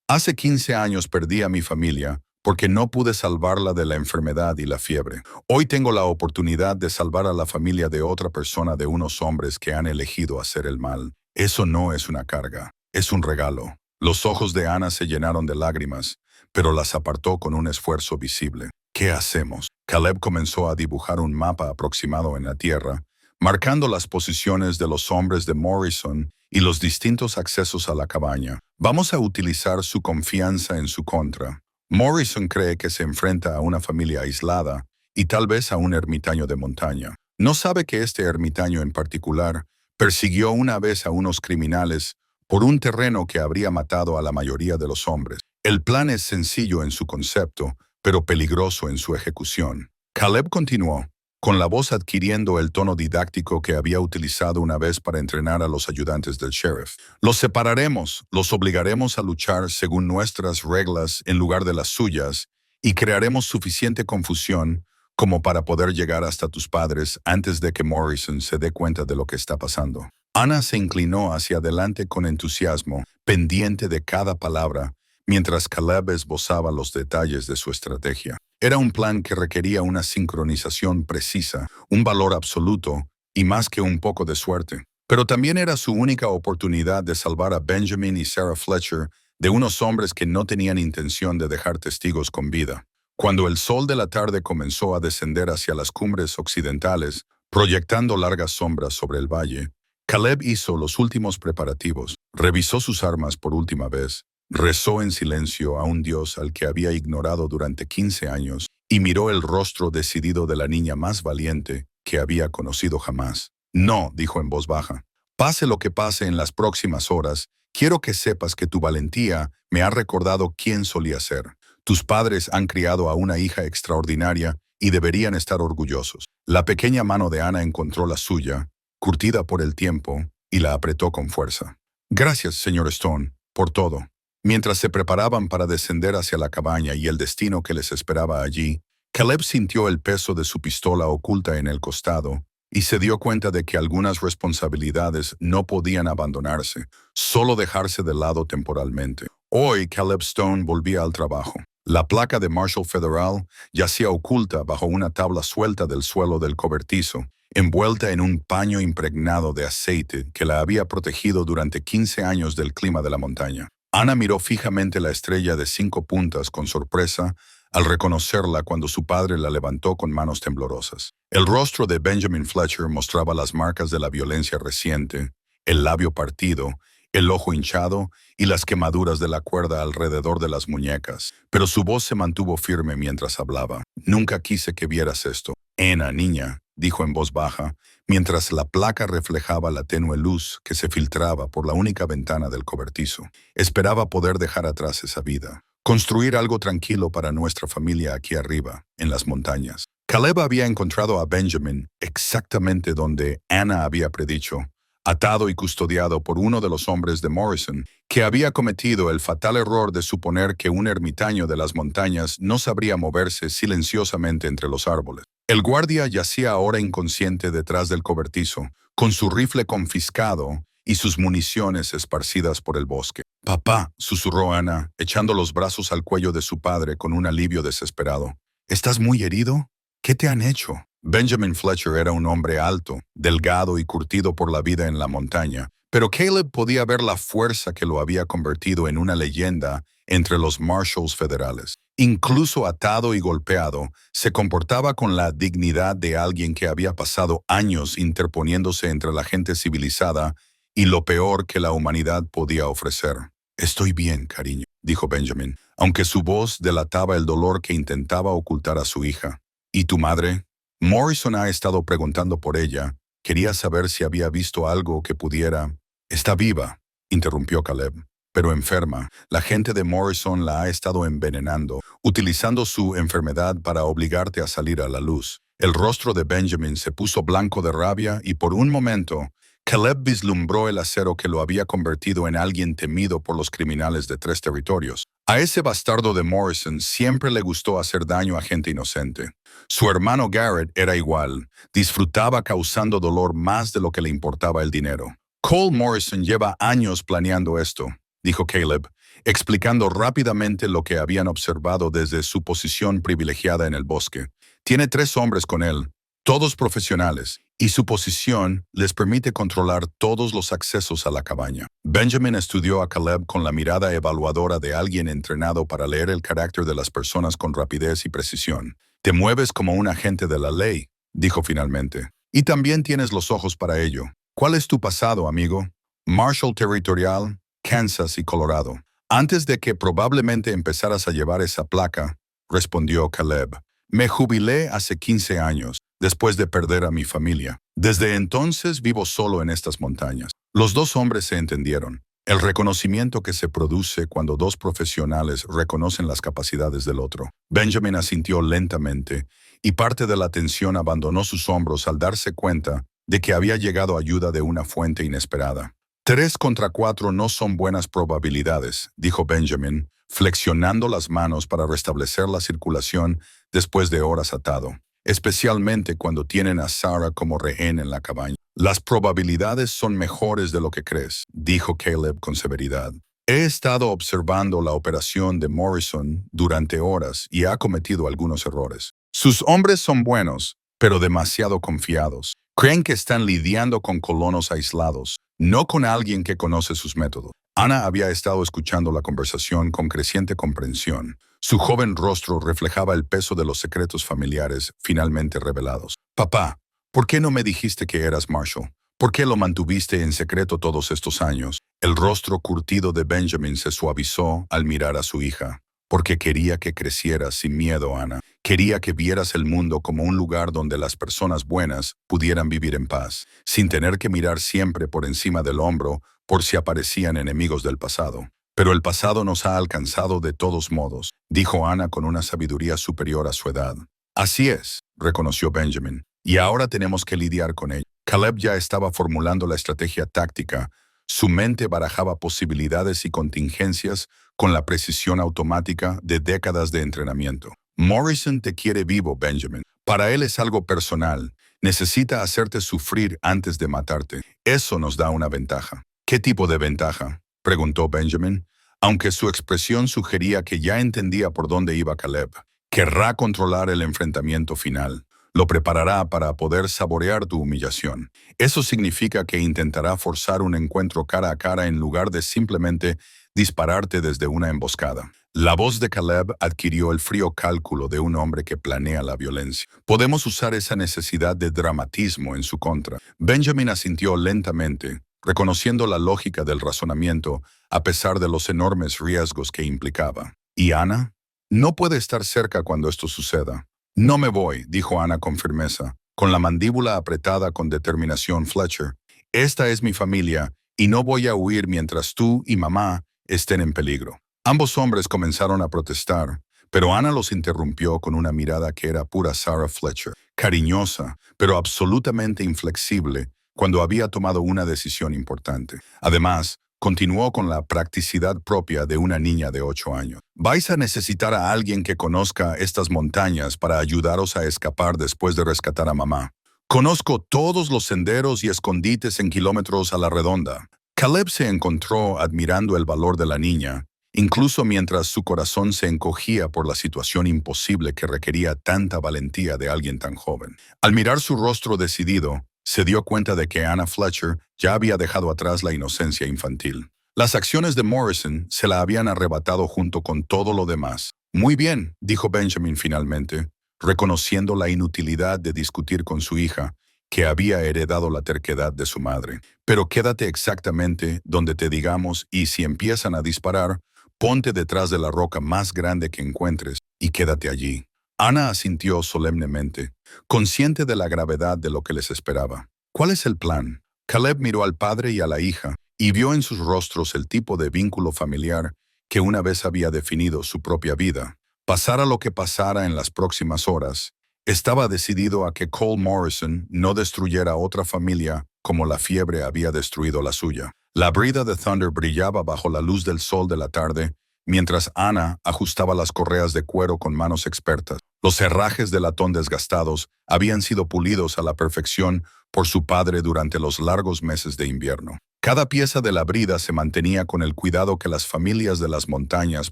hace 15 años perdí a mi familia porque no pude salvarla de la enfermedad y la fiebre. Hoy tengo la oportunidad de salvar a la familia de otra persona de unos hombres que han elegido hacer el mal. Eso no es una carga, es un regalo. Los ojos de Ana se llenaron de lágrimas, pero las apartó con un esfuerzo visible. ¿Qué hacemos? Caleb comenzó a dibujar un mapa aproximado en la tierra, marcando las posiciones de los hombres de Morrison y los distintos accesos a la cabaña. Vamos a utilizar su confianza en su contra. Morrison cree que se enfrenta a una familia aislada y tal vez a un ermitaño de montaña. No sabe que este ermitaño en particular persiguió una vez a unos criminales por un terreno que habría matado a la mayoría de los hombres. El plan es sencillo en su concepto, pero peligroso en su ejecución. Caleb continuó, con la voz adquiriendo el tono didáctico que había utilizado una vez para entrenar a los ayudantes del sheriff. Los separaremos, los obligaremos a luchar según nuestras reglas en lugar de las suyas, y crearemos suficiente confusión como para poder llegar hasta tus padres antes de que Morrison se dé cuenta de lo que está pasando. Ana se inclinó hacia adelante con entusiasmo, pendiente de cada palabra, mientras Caleb esbozaba los detalles de su estrategia. Era un plan que requería una sincronización precisa, un valor absoluto y más que un poco de suerte. Pero también era su única oportunidad de salvar a Benjamin y Sarah Fletcher de unos hombres que no tenían intención de dejar testigos con vida. Cuando el sol de la tarde comenzó a descender hacia las cumbres occidentales, proyectando largas sombras sobre el valle, Caleb hizo los últimos preparativos, revisó sus armas por última vez, rezó en silencio a un Dios al que había ignorado durante 15 años y miró el rostro decidido de la niña más valiente que había conocido jamás. No, dijo en voz baja. Pase lo que pase en las próximas horas, quiero que sepas que tu valentía me ha recordado quién solía ser. Tus padres han criado a una hija extraordinaria y deberían estar orgullosos. La pequeña mano de Ana encontró la suya, curtida por el tiempo, y la apretó con fuerza. Gracias, señor Stone, por todo. Mientras se preparaban para descender hacia la cabaña y el destino que les esperaba allí, Caleb sintió el peso de su pistola oculta en el costado y se dio cuenta de que algunas responsabilidades no podían abandonarse, solo dejarse de lado temporalmente. Hoy Caleb Stone volvía al trabajo. La placa de Marshal Federal yacía oculta bajo una tabla suelta del suelo del cobertizo, envuelta en un paño impregnado de aceite que la había protegido durante 15 años del clima de la montaña. Ana miró fijamente la estrella de 5 puntas con sorpresa al reconocerla cuando su padre la levantó con manos temblorosas. El rostro de Benjamin Fletcher mostraba las marcas de la violencia reciente, el labio partido, el ojo hinchado y las quemaduras de la cuerda alrededor de las muñecas, pero su voz se mantuvo firme mientras hablaba. Nunca quise que vieras esto. Ana, niña, dijo en voz baja, mientras la placa reflejaba la tenue luz que se filtraba por la única ventana del cobertizo. Esperaba poder dejar atrás esa vida, construir algo tranquilo para nuestra familia aquí arriba, en las montañas. Caleb había encontrado a Benjamin exactamente donde Ana había predicho, atado y custodiado por uno de los hombres de Morrison, que había cometido el fatal error de suponer que un ermitaño de las montañas no sabría moverse silenciosamente entre los árboles. El guardia yacía ahora inconsciente detrás del cobertizo, con su rifle confiscado y sus municiones esparcidas por el bosque. «Papá», susurró Ana, echando los brazos al cuello de su padre con un alivio desesperado. «¿Estás muy herido?» ¿Qué te han hecho? Benjamin Fletcher era un hombre alto, delgado y curtido por la vida en la montaña, pero Caleb podía ver la fuerza que lo había convertido en una leyenda entre los Marshals federales. Incluso atado y golpeado, se comportaba con la dignidad de alguien que había pasado años interponiéndose entre la gente civilizada y lo peor que la humanidad podía ofrecer. Estoy bien, cariño, dijo Benjamin, aunque su voz delataba el dolor que intentaba ocultar a su hija. ¿Y tu madre? Morrison ha estado preguntando por ella. Quería saber si había visto algo que pudiera... Está viva, interrumpió Caleb, pero enferma. La gente de Morrison la ha estado envenenando, utilizando su enfermedad para obligarte a salir a la luz. El rostro de Benjamin se puso blanco de rabia y por un momento, Caleb vislumbró el acero que lo había convertido en alguien temido por los criminales de 3 territorios. A ese bastardo de Morrison siempre le gustó hacer daño a gente inocente. Su hermano Garrett era igual, disfrutaba causando dolor más de lo que le importaba el dinero. Cole Morrison lleva años planeando esto, dijo Caleb, explicando rápidamente lo que habían observado desde su posición privilegiada en el bosque. Tiene 3 hombres con él, todos profesionales, y su posición les permite controlar todos los accesos a la cabaña. Benjamin estudió a Caleb con la mirada evaluadora de alguien entrenado para leer el carácter de las personas con rapidez y precisión. Te mueves como un agente de la ley, dijo finalmente, y también tienes los ojos para ello. ¿Cuál es tu pasado, amigo? Marshall Territorial, Kansas y Colorado. Antes de que probablemente empezaras a llevar esa placa, respondió Caleb. Me jubilé hace 15 años, después de perder a mi familia. Desde entonces vivo solo en estas montañas. Los 2 hombres se entendieron. El reconocimiento que se produce cuando 2 profesionales reconocen las capacidades del otro. Benjamin asintió lentamente, y parte de la tensión abandonó sus hombros al darse cuenta de que había llegado ayuda de una fuente inesperada. 3 contra 4 no son buenas probabilidades, dijo Benjamin, flexionando las manos para restablecer la circulación después de horas atado, especialmente cuando tienen a Sarah como rehén en la cabaña. Las probabilidades son mejores de lo que crees, dijo Caleb con severidad. He estado observando la operación de Morrison durante horas y ha cometido algunos errores. Sus hombres son buenos, pero demasiado confiados. Creen que están lidiando con colonos aislados, no con alguien que conoce sus métodos. Ana había estado escuchando la conversación con creciente comprensión. Su joven rostro reflejaba el peso de los secretos familiares finalmente revelados. Papá, ¿por qué no me dijiste que eras Marshall? ¿Por qué lo mantuviste en secreto todos estos años? El rostro curtido de Benjamin se suavizó al mirar a su hija. Porque quería que crecieras sin miedo, Ana. Quería que vieras el mundo como un lugar donde las personas buenas pudieran vivir en paz, sin tener que mirar siempre por encima del hombro por si aparecían enemigos del pasado. Pero el pasado nos ha alcanzado de todos modos, dijo Ana con una sabiduría superior a su edad. Así es, reconoció Benjamin, y ahora tenemos que lidiar con ello. Caleb ya estaba formulando la estrategia táctica. Su mente barajaba posibilidades y contingencias con la precisión automática de décadas de entrenamiento. Morrison te quiere vivo, Benjamin. Para él es algo personal. Necesita hacerte sufrir antes de matarte. Eso nos da una ventaja. ¿Qué tipo de ventaja?, preguntó Benjamin, aunque su expresión sugería que ya entendía por dónde iba Caleb. Querrá controlar el enfrentamiento final. Lo preparará para poder saborear tu humillación. Eso significa que intentará forzar un encuentro cara a cara en lugar de simplemente dispararte desde una emboscada. La voz de Caleb adquirió el frío cálculo de un hombre que planea la violencia. Podemos usar esa necesidad de dramatismo en su contra. Benjamin asintió lentamente, reconociendo la lógica del razonamiento a pesar de los enormes riesgos que implicaba. ¿Y Ana? No puede estar cerca cuando esto suceda. No me voy, dijo Ana con firmeza, con la mandíbula apretada con determinación. Fletcher, esta es mi familia y no voy a huir mientras tú y mamá estén en peligro. Ambos hombres comenzaron a protestar, pero Ana los interrumpió con una mirada que era pura Sarah Fletcher, cariñosa, pero absolutamente inflexible cuando había tomado una decisión importante. Además, continuó con la practicidad propia de una niña de 8 años. Vais a necesitar a alguien que conozca estas montañas para ayudaros a escapar después de rescatar a mamá. Conozco todos los senderos y escondites en kilómetros a la redonda. Caleb se encontró admirando el valor de la niña incluso mientras su corazón se encogía por la situación imposible que requería tanta valentía de alguien tan joven. Al mirar su rostro decidido, se dio cuenta de que Anna Fletcher ya había dejado atrás la inocencia infantil. Las acciones de Morrison se la habían arrebatado junto con todo lo demás. Muy bien, dijo Benjamin finalmente, reconociendo la inutilidad de discutir con su hija, que había heredado la terquedad de su madre. Pero quédate exactamente donde te digamos y si empiezan a disparar, ponte detrás de la roca más grande que encuentres y quédate allí. Ana asintió solemnemente, consciente de la gravedad de lo que les esperaba. ¿Cuál es el plan? Caleb miró al padre y a la hija y vio en sus rostros el tipo de vínculo familiar que una vez había definido su propia vida. Pasara lo que pasara en las próximas horas, estaba decidido a que Cole Morrison no destruyera otra familia como la fiebre había destruido la suya. La brida de Thunder brillaba bajo la luz del sol de la tarde, mientras Anna ajustaba las correas de cuero con manos expertas. Los herrajes de latón desgastados habían sido pulidos a la perfección por su padre durante los largos meses de invierno. Cada pieza de la brida se mantenía con el cuidado que las familias de las montañas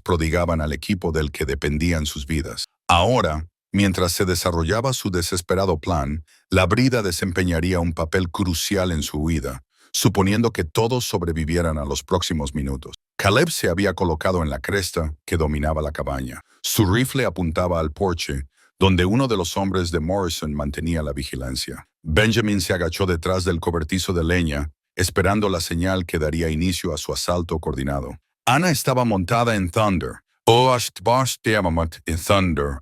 prodigaban al equipo del que dependían sus vidas. Ahora, mientras se desarrollaba su desesperado plan, la brida desempeñaría un papel crucial en su huida, suponiendo que todos sobrevivieran a los próximos minutos. Caleb se había colocado en la cresta que dominaba la cabaña. Su rifle apuntaba al porche, donde uno de los hombres de Morrison mantenía la vigilancia. Benjamin se agachó detrás del cobertizo de leña, esperando la señal que daría inicio a su asalto coordinado. Anna estaba montada en Thunder,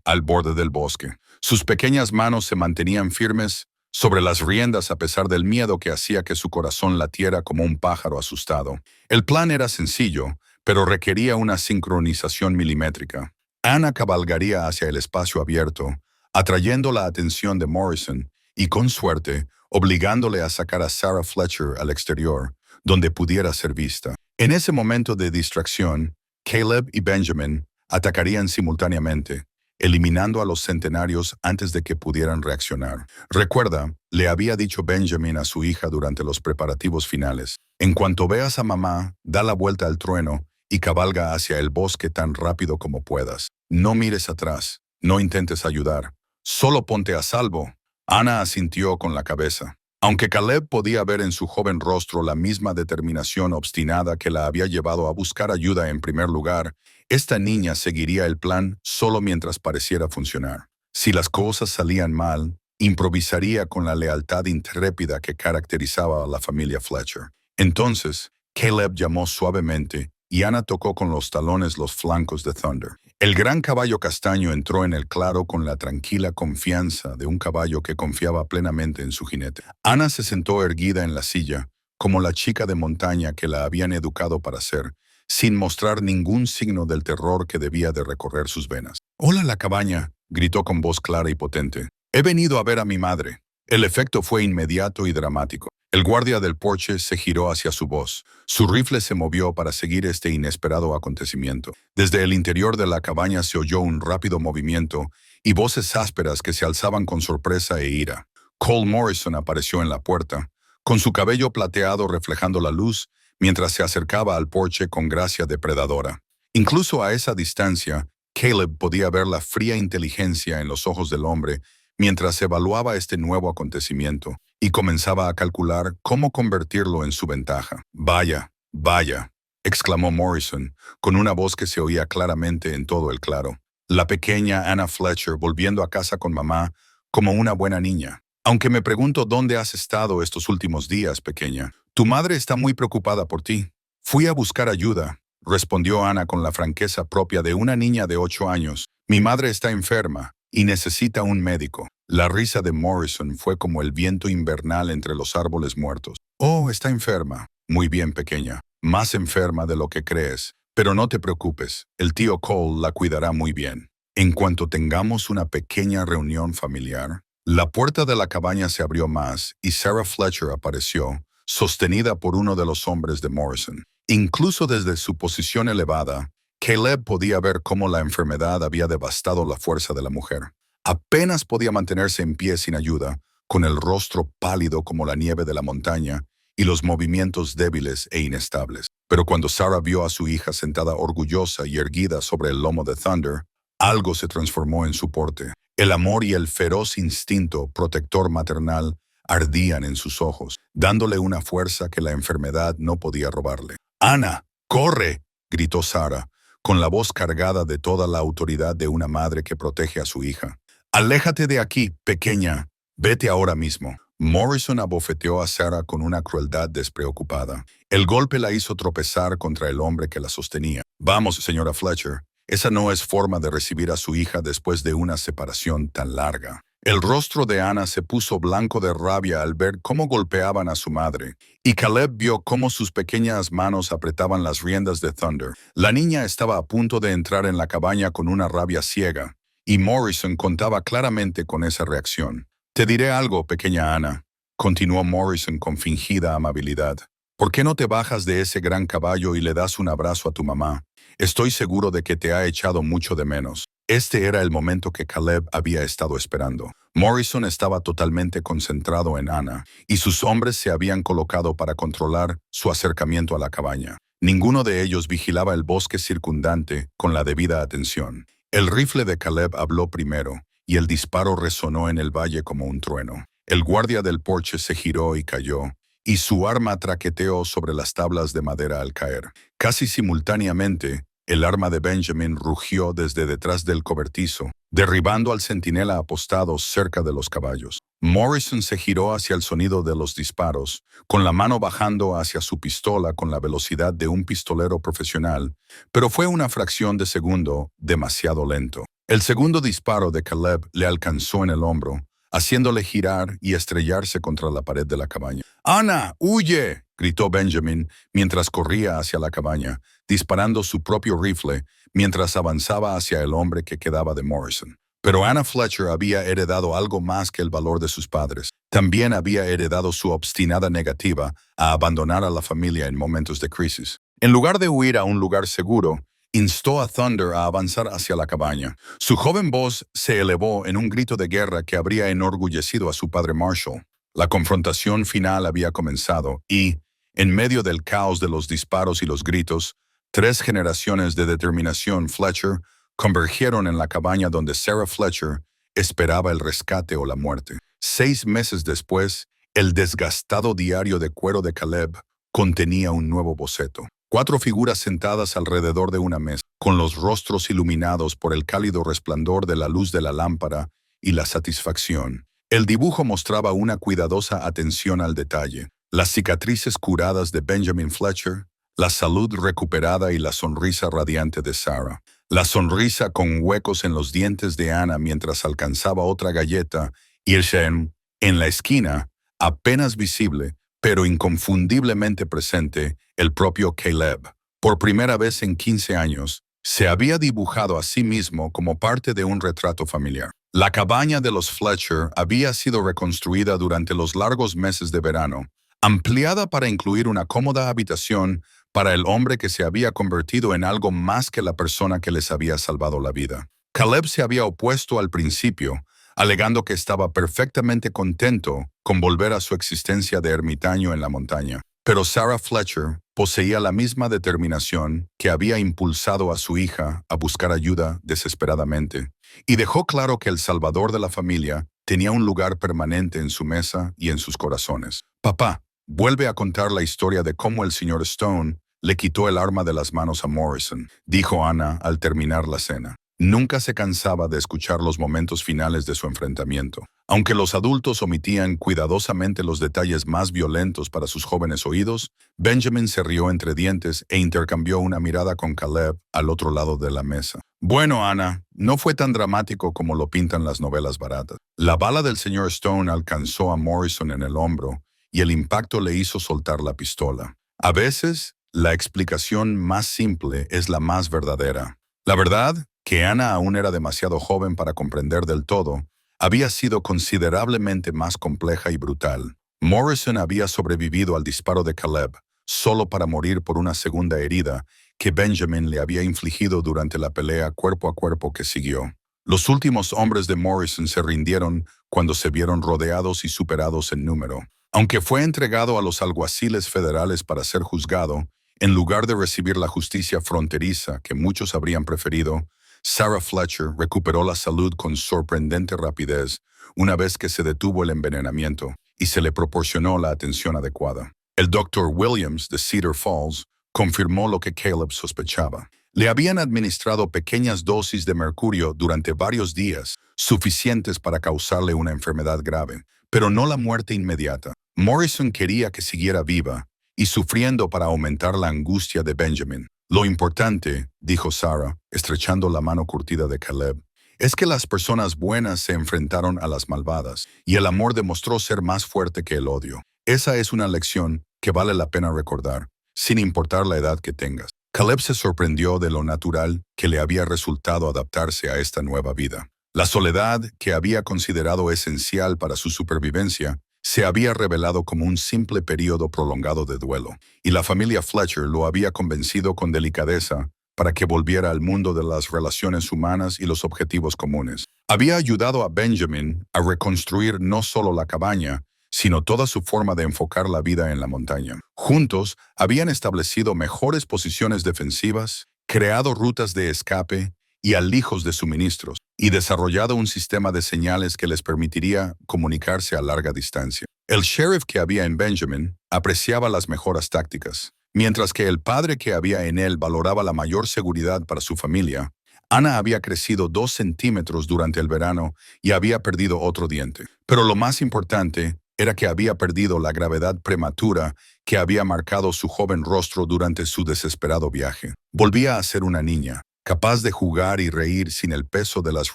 al borde del bosque. Sus pequeñas manos se mantenían firmes sobre las riendas a pesar del miedo que hacía que su corazón latiera como un pájaro asustado. El plan era sencillo, pero requería una sincronización milimétrica. Anna cabalgaría hacia el espacio abierto, atrayendo la atención de Morrison y, con suerte, obligándole a sacar a Sarah Fletcher al exterior, donde pudiera ser vista. En ese momento de distracción, Caleb y Benjamin atacarían simultáneamente, eliminando a los centenarios antes de que pudieran reaccionar. Recuerda, le había dicho Benjamin a su hija durante los preparativos finales, en cuanto veas a mamá, da la vuelta al trueno y cabalga hacia el bosque tan rápido como puedas. No mires atrás, no intentes ayudar, solo ponte a salvo. Anna asintió con la cabeza. Aunque Caleb podía ver en su joven rostro la misma determinación obstinada que la había llevado a buscar ayuda en primer lugar, esta niña seguiría el plan solo mientras pareciera funcionar. Si las cosas salían mal, improvisaría con la lealtad intrépida que caracterizaba a la familia Fletcher. Entonces, Caleb llamó suavemente y Anna tocó con los talones los flancos de Thunder. El gran caballo castaño entró en el claro con la tranquila confianza de un caballo que confiaba plenamente en su jinete. Anna se sentó erguida en la silla, como la chica de montaña que la habían educado para ser, sin mostrar ningún signo del terror que debía de recorrer sus venas. «Hola, la cabaña», gritó con voz clara y potente. «He venido a ver a mi madre». El efecto fue inmediato y dramático. El guardia del porche se giró hacia su voz. Su rifle se movió para seguir este inesperado acontecimiento. Desde el interior de la cabaña se oyó un rápido movimiento y voces ásperas que se alzaban con sorpresa e ira. Cole Morrison apareció en la puerta, con su cabello plateado reflejando la luz, mientras se acercaba al porche con gracia depredadora. Incluso a esa distancia, Caleb podía ver la fría inteligencia en los ojos del hombre mientras evaluaba este nuevo acontecimiento y comenzaba a calcular cómo convertirlo en su ventaja. «Vaya, vaya», exclamó Morrison, con una voz que se oía claramente en todo el claro. La pequeña Anna Fletcher volviendo a casa con mamá como una buena niña. «Aunque me pregunto dónde has estado estos últimos días, pequeña. Tu madre está muy preocupada por ti». «Fui a buscar ayuda», respondió Anna con la franqueza propia de una niña de 8 años. «Mi madre está enferma y necesita un médico». La risa de Morrison fue como el viento invernal entre los árboles muertos. «Oh, está enferma». «Muy bien, pequeña. Más enferma de lo que crees. Pero no te preocupes, el tío Cole la cuidará muy bien. En cuanto tengamos una pequeña reunión familiar». La puerta de la cabaña se abrió más y Sarah Fletcher apareció, sostenida por uno de los hombres de Morrison. Incluso desde su posición elevada, Caleb podía ver cómo la enfermedad había devastado la fuerza de la mujer. Apenas podía mantenerse en pie sin ayuda, con el rostro pálido como la nieve de la montaña y los movimientos débiles e inestables. Pero cuando Sarah vio a su hija sentada orgullosa y erguida sobre el lomo de Thunder, algo se transformó en su porte. El amor y el feroz instinto protector maternal ardían en sus ojos, dándole una fuerza que la enfermedad no podía robarle. «¡Ana, corre!», gritó Sarah, con la voz cargada de toda la autoridad de una madre que protege a su hija. «Aléjate de aquí, pequeña. Vete ahora mismo». Morrison abofeteó a Sarah con una crueldad despreocupada. El golpe la hizo tropezar contra el hombre que la sostenía. «Vamos, señora Fletcher. Esa no es forma de recibir a su hija después de una separación tan larga». El rostro de Ana se puso blanco de rabia al ver cómo golpeaban a su madre, y Caleb vio cómo sus pequeñas manos apretaban las riendas de Thunder. La niña estaba a punto de entrar en la cabaña con una rabia ciega, y Morrison contaba claramente con esa reacción. «Te diré algo, pequeña Ana», continuó Morrison con fingida amabilidad. «¿Por qué no te bajas de ese gran caballo y le das un abrazo a tu mamá? Estoy seguro de que te ha echado mucho de menos». Este era el momento que Caleb había estado esperando. Morrison estaba totalmente concentrado en Ana, y sus hombres se habían colocado para controlar su acercamiento a la cabaña. Ninguno de ellos vigilaba el bosque circundante con la debida atención. El rifle de Caleb habló primero, y el disparo resonó en el valle como un trueno. El guardia del porche se giró y cayó, y su arma traqueteó sobre las tablas de madera al caer. Casi simultáneamente, el arma de Benjamin rugió desde detrás del cobertizo, derribando al centinela apostado cerca de los caballos. Morrison se giró hacia el sonido de los disparos, con la mano bajando hacia su pistola con la velocidad de un pistolero profesional, pero fue una fracción de segundo demasiado lento. El segundo disparo de Caleb le alcanzó en el hombro, haciéndole girar y estrellarse contra la pared de la cabaña. «¡Ana, huye!», gritó Benjamin mientras corría hacia la cabaña, disparando su propio rifle mientras avanzaba hacia el hombre que quedaba de Morrison. Pero Ana Fletcher había heredado algo más que el valor de sus padres. También había heredado su obstinada negativa a abandonar a la familia en momentos de crisis. En lugar de huir a un lugar seguro, instó a Thunder a avanzar hacia la cabaña. Su joven voz se elevó en un grito de guerra que habría enorgullecido a su padre Marshall. La confrontación final había comenzado y, en medio del caos de los disparos y los gritos, 3 generaciones de determinación Fletcher convergieron en la cabaña donde Sarah Fletcher esperaba el rescate o la muerte. 6 meses después, el desgastado diario de cuero de Caleb contenía un nuevo boceto. 4 figuras sentadas alrededor de una mesa, con los rostros iluminados por el cálido resplandor de la luz de la lámpara y la satisfacción. El dibujo mostraba una cuidadosa atención al detalle. Las cicatrices curadas de Benjamin Fletcher, la salud recuperada y la sonrisa radiante de Sarah. La sonrisa con huecos en los dientes de Ana mientras alcanzaba otra galleta y en la esquina, apenas visible, pero inconfundiblemente presente, el propio Caleb. Por primera vez en 15 años, se había dibujado a sí mismo como parte de un retrato familiar. La cabaña de los Fletcher había sido reconstruida durante los largos meses de verano, ampliada para incluir una cómoda habitación para el hombre que se había convertido en algo más que la persona que les había salvado la vida. Caleb se había opuesto al principio, alegando que estaba perfectamente contento con volver a su existencia de ermitaño en la montaña. Pero Sarah Fletcher poseía la misma determinación que había impulsado a su hija a buscar ayuda desesperadamente, y dejó claro que el salvador de la familia tenía un lugar permanente en su mesa y en sus corazones. «Papá, vuelve a contar la historia de cómo el señor Stone le quitó el arma de las manos a Morrison», dijo Ana al terminar la cena. Nunca se cansaba de escuchar los momentos finales de su enfrentamiento. Aunque los adultos omitían cuidadosamente los detalles más violentos para sus jóvenes oídos, Benjamin se rió entre dientes e intercambió una mirada con Caleb al otro lado de la mesa. «Bueno, Ana, no fue tan dramático como lo pintan las novelas baratas. La bala del señor Stone alcanzó a Morrison en el hombro y el impacto le hizo soltar la pistola. A veces, la explicación más simple es la más verdadera. La verdad, que Ana aún era demasiado joven para comprender del todo, había sido considerablemente más compleja y brutal. Morrison había sobrevivido al disparo de Caleb, solo para morir por una segunda herida que Benjamin le había infligido durante la pelea cuerpo a cuerpo que siguió. Los últimos hombres de Morrison se rindieron cuando se vieron rodeados y superados en número. Aunque fue entregado a los alguaciles federales para ser juzgado, En lugar de recibir la justicia fronteriza que muchos habrían preferido, Sarah Fletcher recuperó la salud con sorprendente rapidez una vez que se detuvo el envenenamiento y se le proporcionó la atención adecuada. El Dr. Williams de Cedar Falls confirmó lo que Caleb sospechaba. Le habían administrado pequeñas dosis de mercurio durante varios días, suficientes para causarle una enfermedad grave, pero no la muerte inmediata. Morrison quería que siguiera viva y sufriendo para aumentar la angustia de Benjamin. Lo importante, dijo Sarah, estrechando la mano curtida de Caleb, es que las personas buenas se enfrentaron a las malvadas y el amor demostró ser más fuerte que el odio. Esa es una lección que vale la pena recordar, sin importar la edad que tengas. Caleb se sorprendió de lo natural que le había resultado adaptarse a esta nueva vida. La soledad, que había considerado esencial para su supervivencia, se había revelado como un simple periodo prolongado de duelo, y la familia Fletcher lo había convencido con delicadeza para que volviera al mundo de las relaciones humanas y los objetivos comunes. Había ayudado a Benjamin a reconstruir no solo la cabaña, sino toda su forma de enfocar la vida en la montaña. Juntos, habían establecido mejores posiciones defensivas, creado rutas de escape y alijos de suministros, y desarrollado un sistema de señales que les permitiría comunicarse a larga distancia. El sheriff que había en Benjamin apreciaba las mejoras tácticas, mientras que el padre que había en él valoraba la mayor seguridad para su familia. Ana había crecido 2 centímetros durante el verano y había perdido otro diente. Pero lo más importante era que había perdido la gravedad prematura que había marcado su joven rostro durante su desesperado viaje. Volvía a ser una niña, capaz de jugar y reír sin el peso de las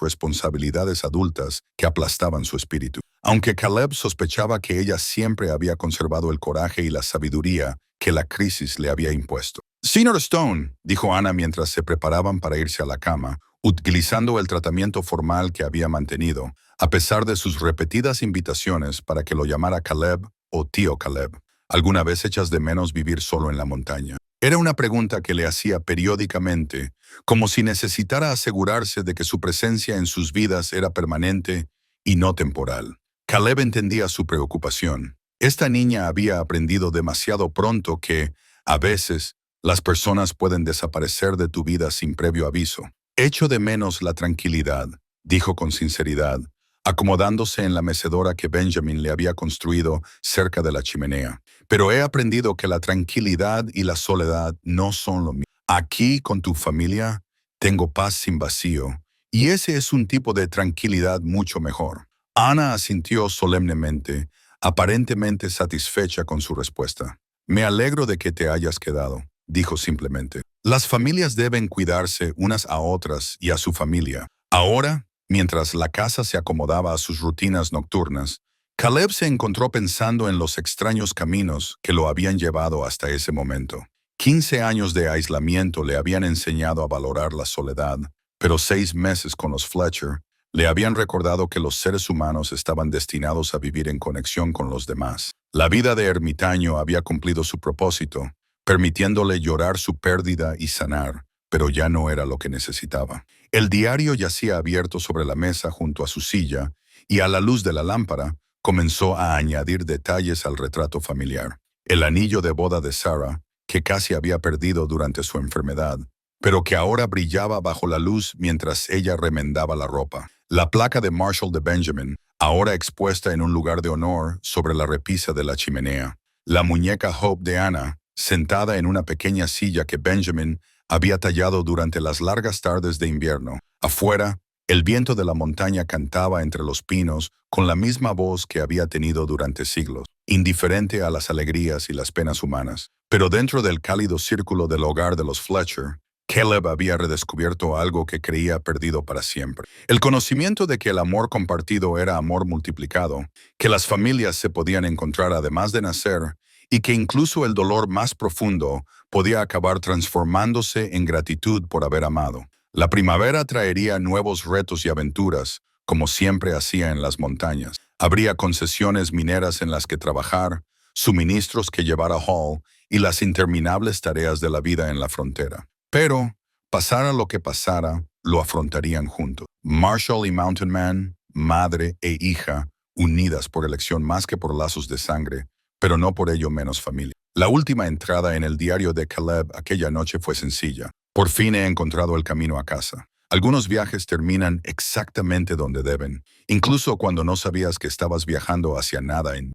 responsabilidades adultas que aplastaban su espíritu. Aunque Caleb sospechaba que ella siempre había conservado el coraje y la sabiduría que la crisis le había impuesto. «Señor Stone», dijo Ana mientras se preparaban para irse a la cama, utilizando el tratamiento formal que había mantenido, a pesar de sus repetidas invitaciones para que lo llamara Caleb o tío Caleb. ¿Alguna vez echas de menos vivir solo en la montaña? Era una pregunta que le hacía periódicamente, como si necesitara asegurarse de que su presencia en sus vidas era permanente y no temporal. Caleb entendía su preocupación. Esta niña había aprendido demasiado pronto que, a veces, las personas pueden desaparecer de tu vida sin previo aviso. «Echo de menos la tranquilidad», dijo con sinceridad, acomodándose en la mecedora que Benjamin le había construido cerca de la chimenea. «Pero he aprendido que la tranquilidad y la soledad no son lo mismo. Aquí, con tu familia, tengo paz sin vacío, y ese es un tipo de tranquilidad mucho mejor». Ana asintió solemnemente, aparentemente satisfecha con su respuesta. «Me alegro de que te hayas quedado», dijo simplemente. «Las familias deben cuidarse unas a otras y a su familia». Ahora, mientras la casa se acomodaba a sus rutinas nocturnas, Caleb se encontró pensando en los extraños caminos que lo habían llevado hasta ese momento. 15 años de aislamiento le habían enseñado a valorar la soledad, pero 6 meses con los Fletcher le habían recordado que los seres humanos estaban destinados a vivir en conexión con los demás. La vida de ermitaño había cumplido su propósito, permitiéndole llorar su pérdida y sanar, pero ya no era lo que necesitaba. El diario yacía abierto sobre la mesa junto a su silla, y a la luz de la lámpara comenzó a añadir detalles al retrato familiar. El anillo de boda de Sarah, que casi había perdido durante su enfermedad, pero que ahora brillaba bajo la luz mientras ella remendaba la ropa. La placa de Marshall de Benjamin, ahora expuesta en un lugar de honor sobre la repisa de la chimenea. La muñeca Hope de Ana, sentada en una pequeña silla que Benjamin había tallado durante las largas tardes de invierno. Afuera, el viento de la montaña cantaba entre los pinos con la misma voz que había tenido durante siglos, indiferente a las alegrías y las penas humanas. Pero dentro del cálido círculo del hogar de los Fletcher, Caleb había redescubierto algo que creía perdido para siempre. El conocimiento de que el amor compartido era amor multiplicado, que las familias se podían encontrar además de nacer, y que incluso el dolor más profundo podía acabar transformándose en gratitud por haber amado. La primavera traería nuevos retos y aventuras, como siempre hacía en las montañas. Habría concesiones mineras en las que trabajar, suministros que llevar a Hall y las interminables tareas de la vida en la frontera. Pero, pasara lo que pasara, lo afrontarían juntos. Marshall y Mountain Man, madre e hija, unidas por elección más que por lazos de sangre, pero no por ello menos familia. La última entrada en el diario de Caleb aquella noche fue sencilla. Por fin he encontrado el camino a casa. Algunos viajes terminan exactamente donde deben, incluso cuando no sabías que estabas viajando hacia nada en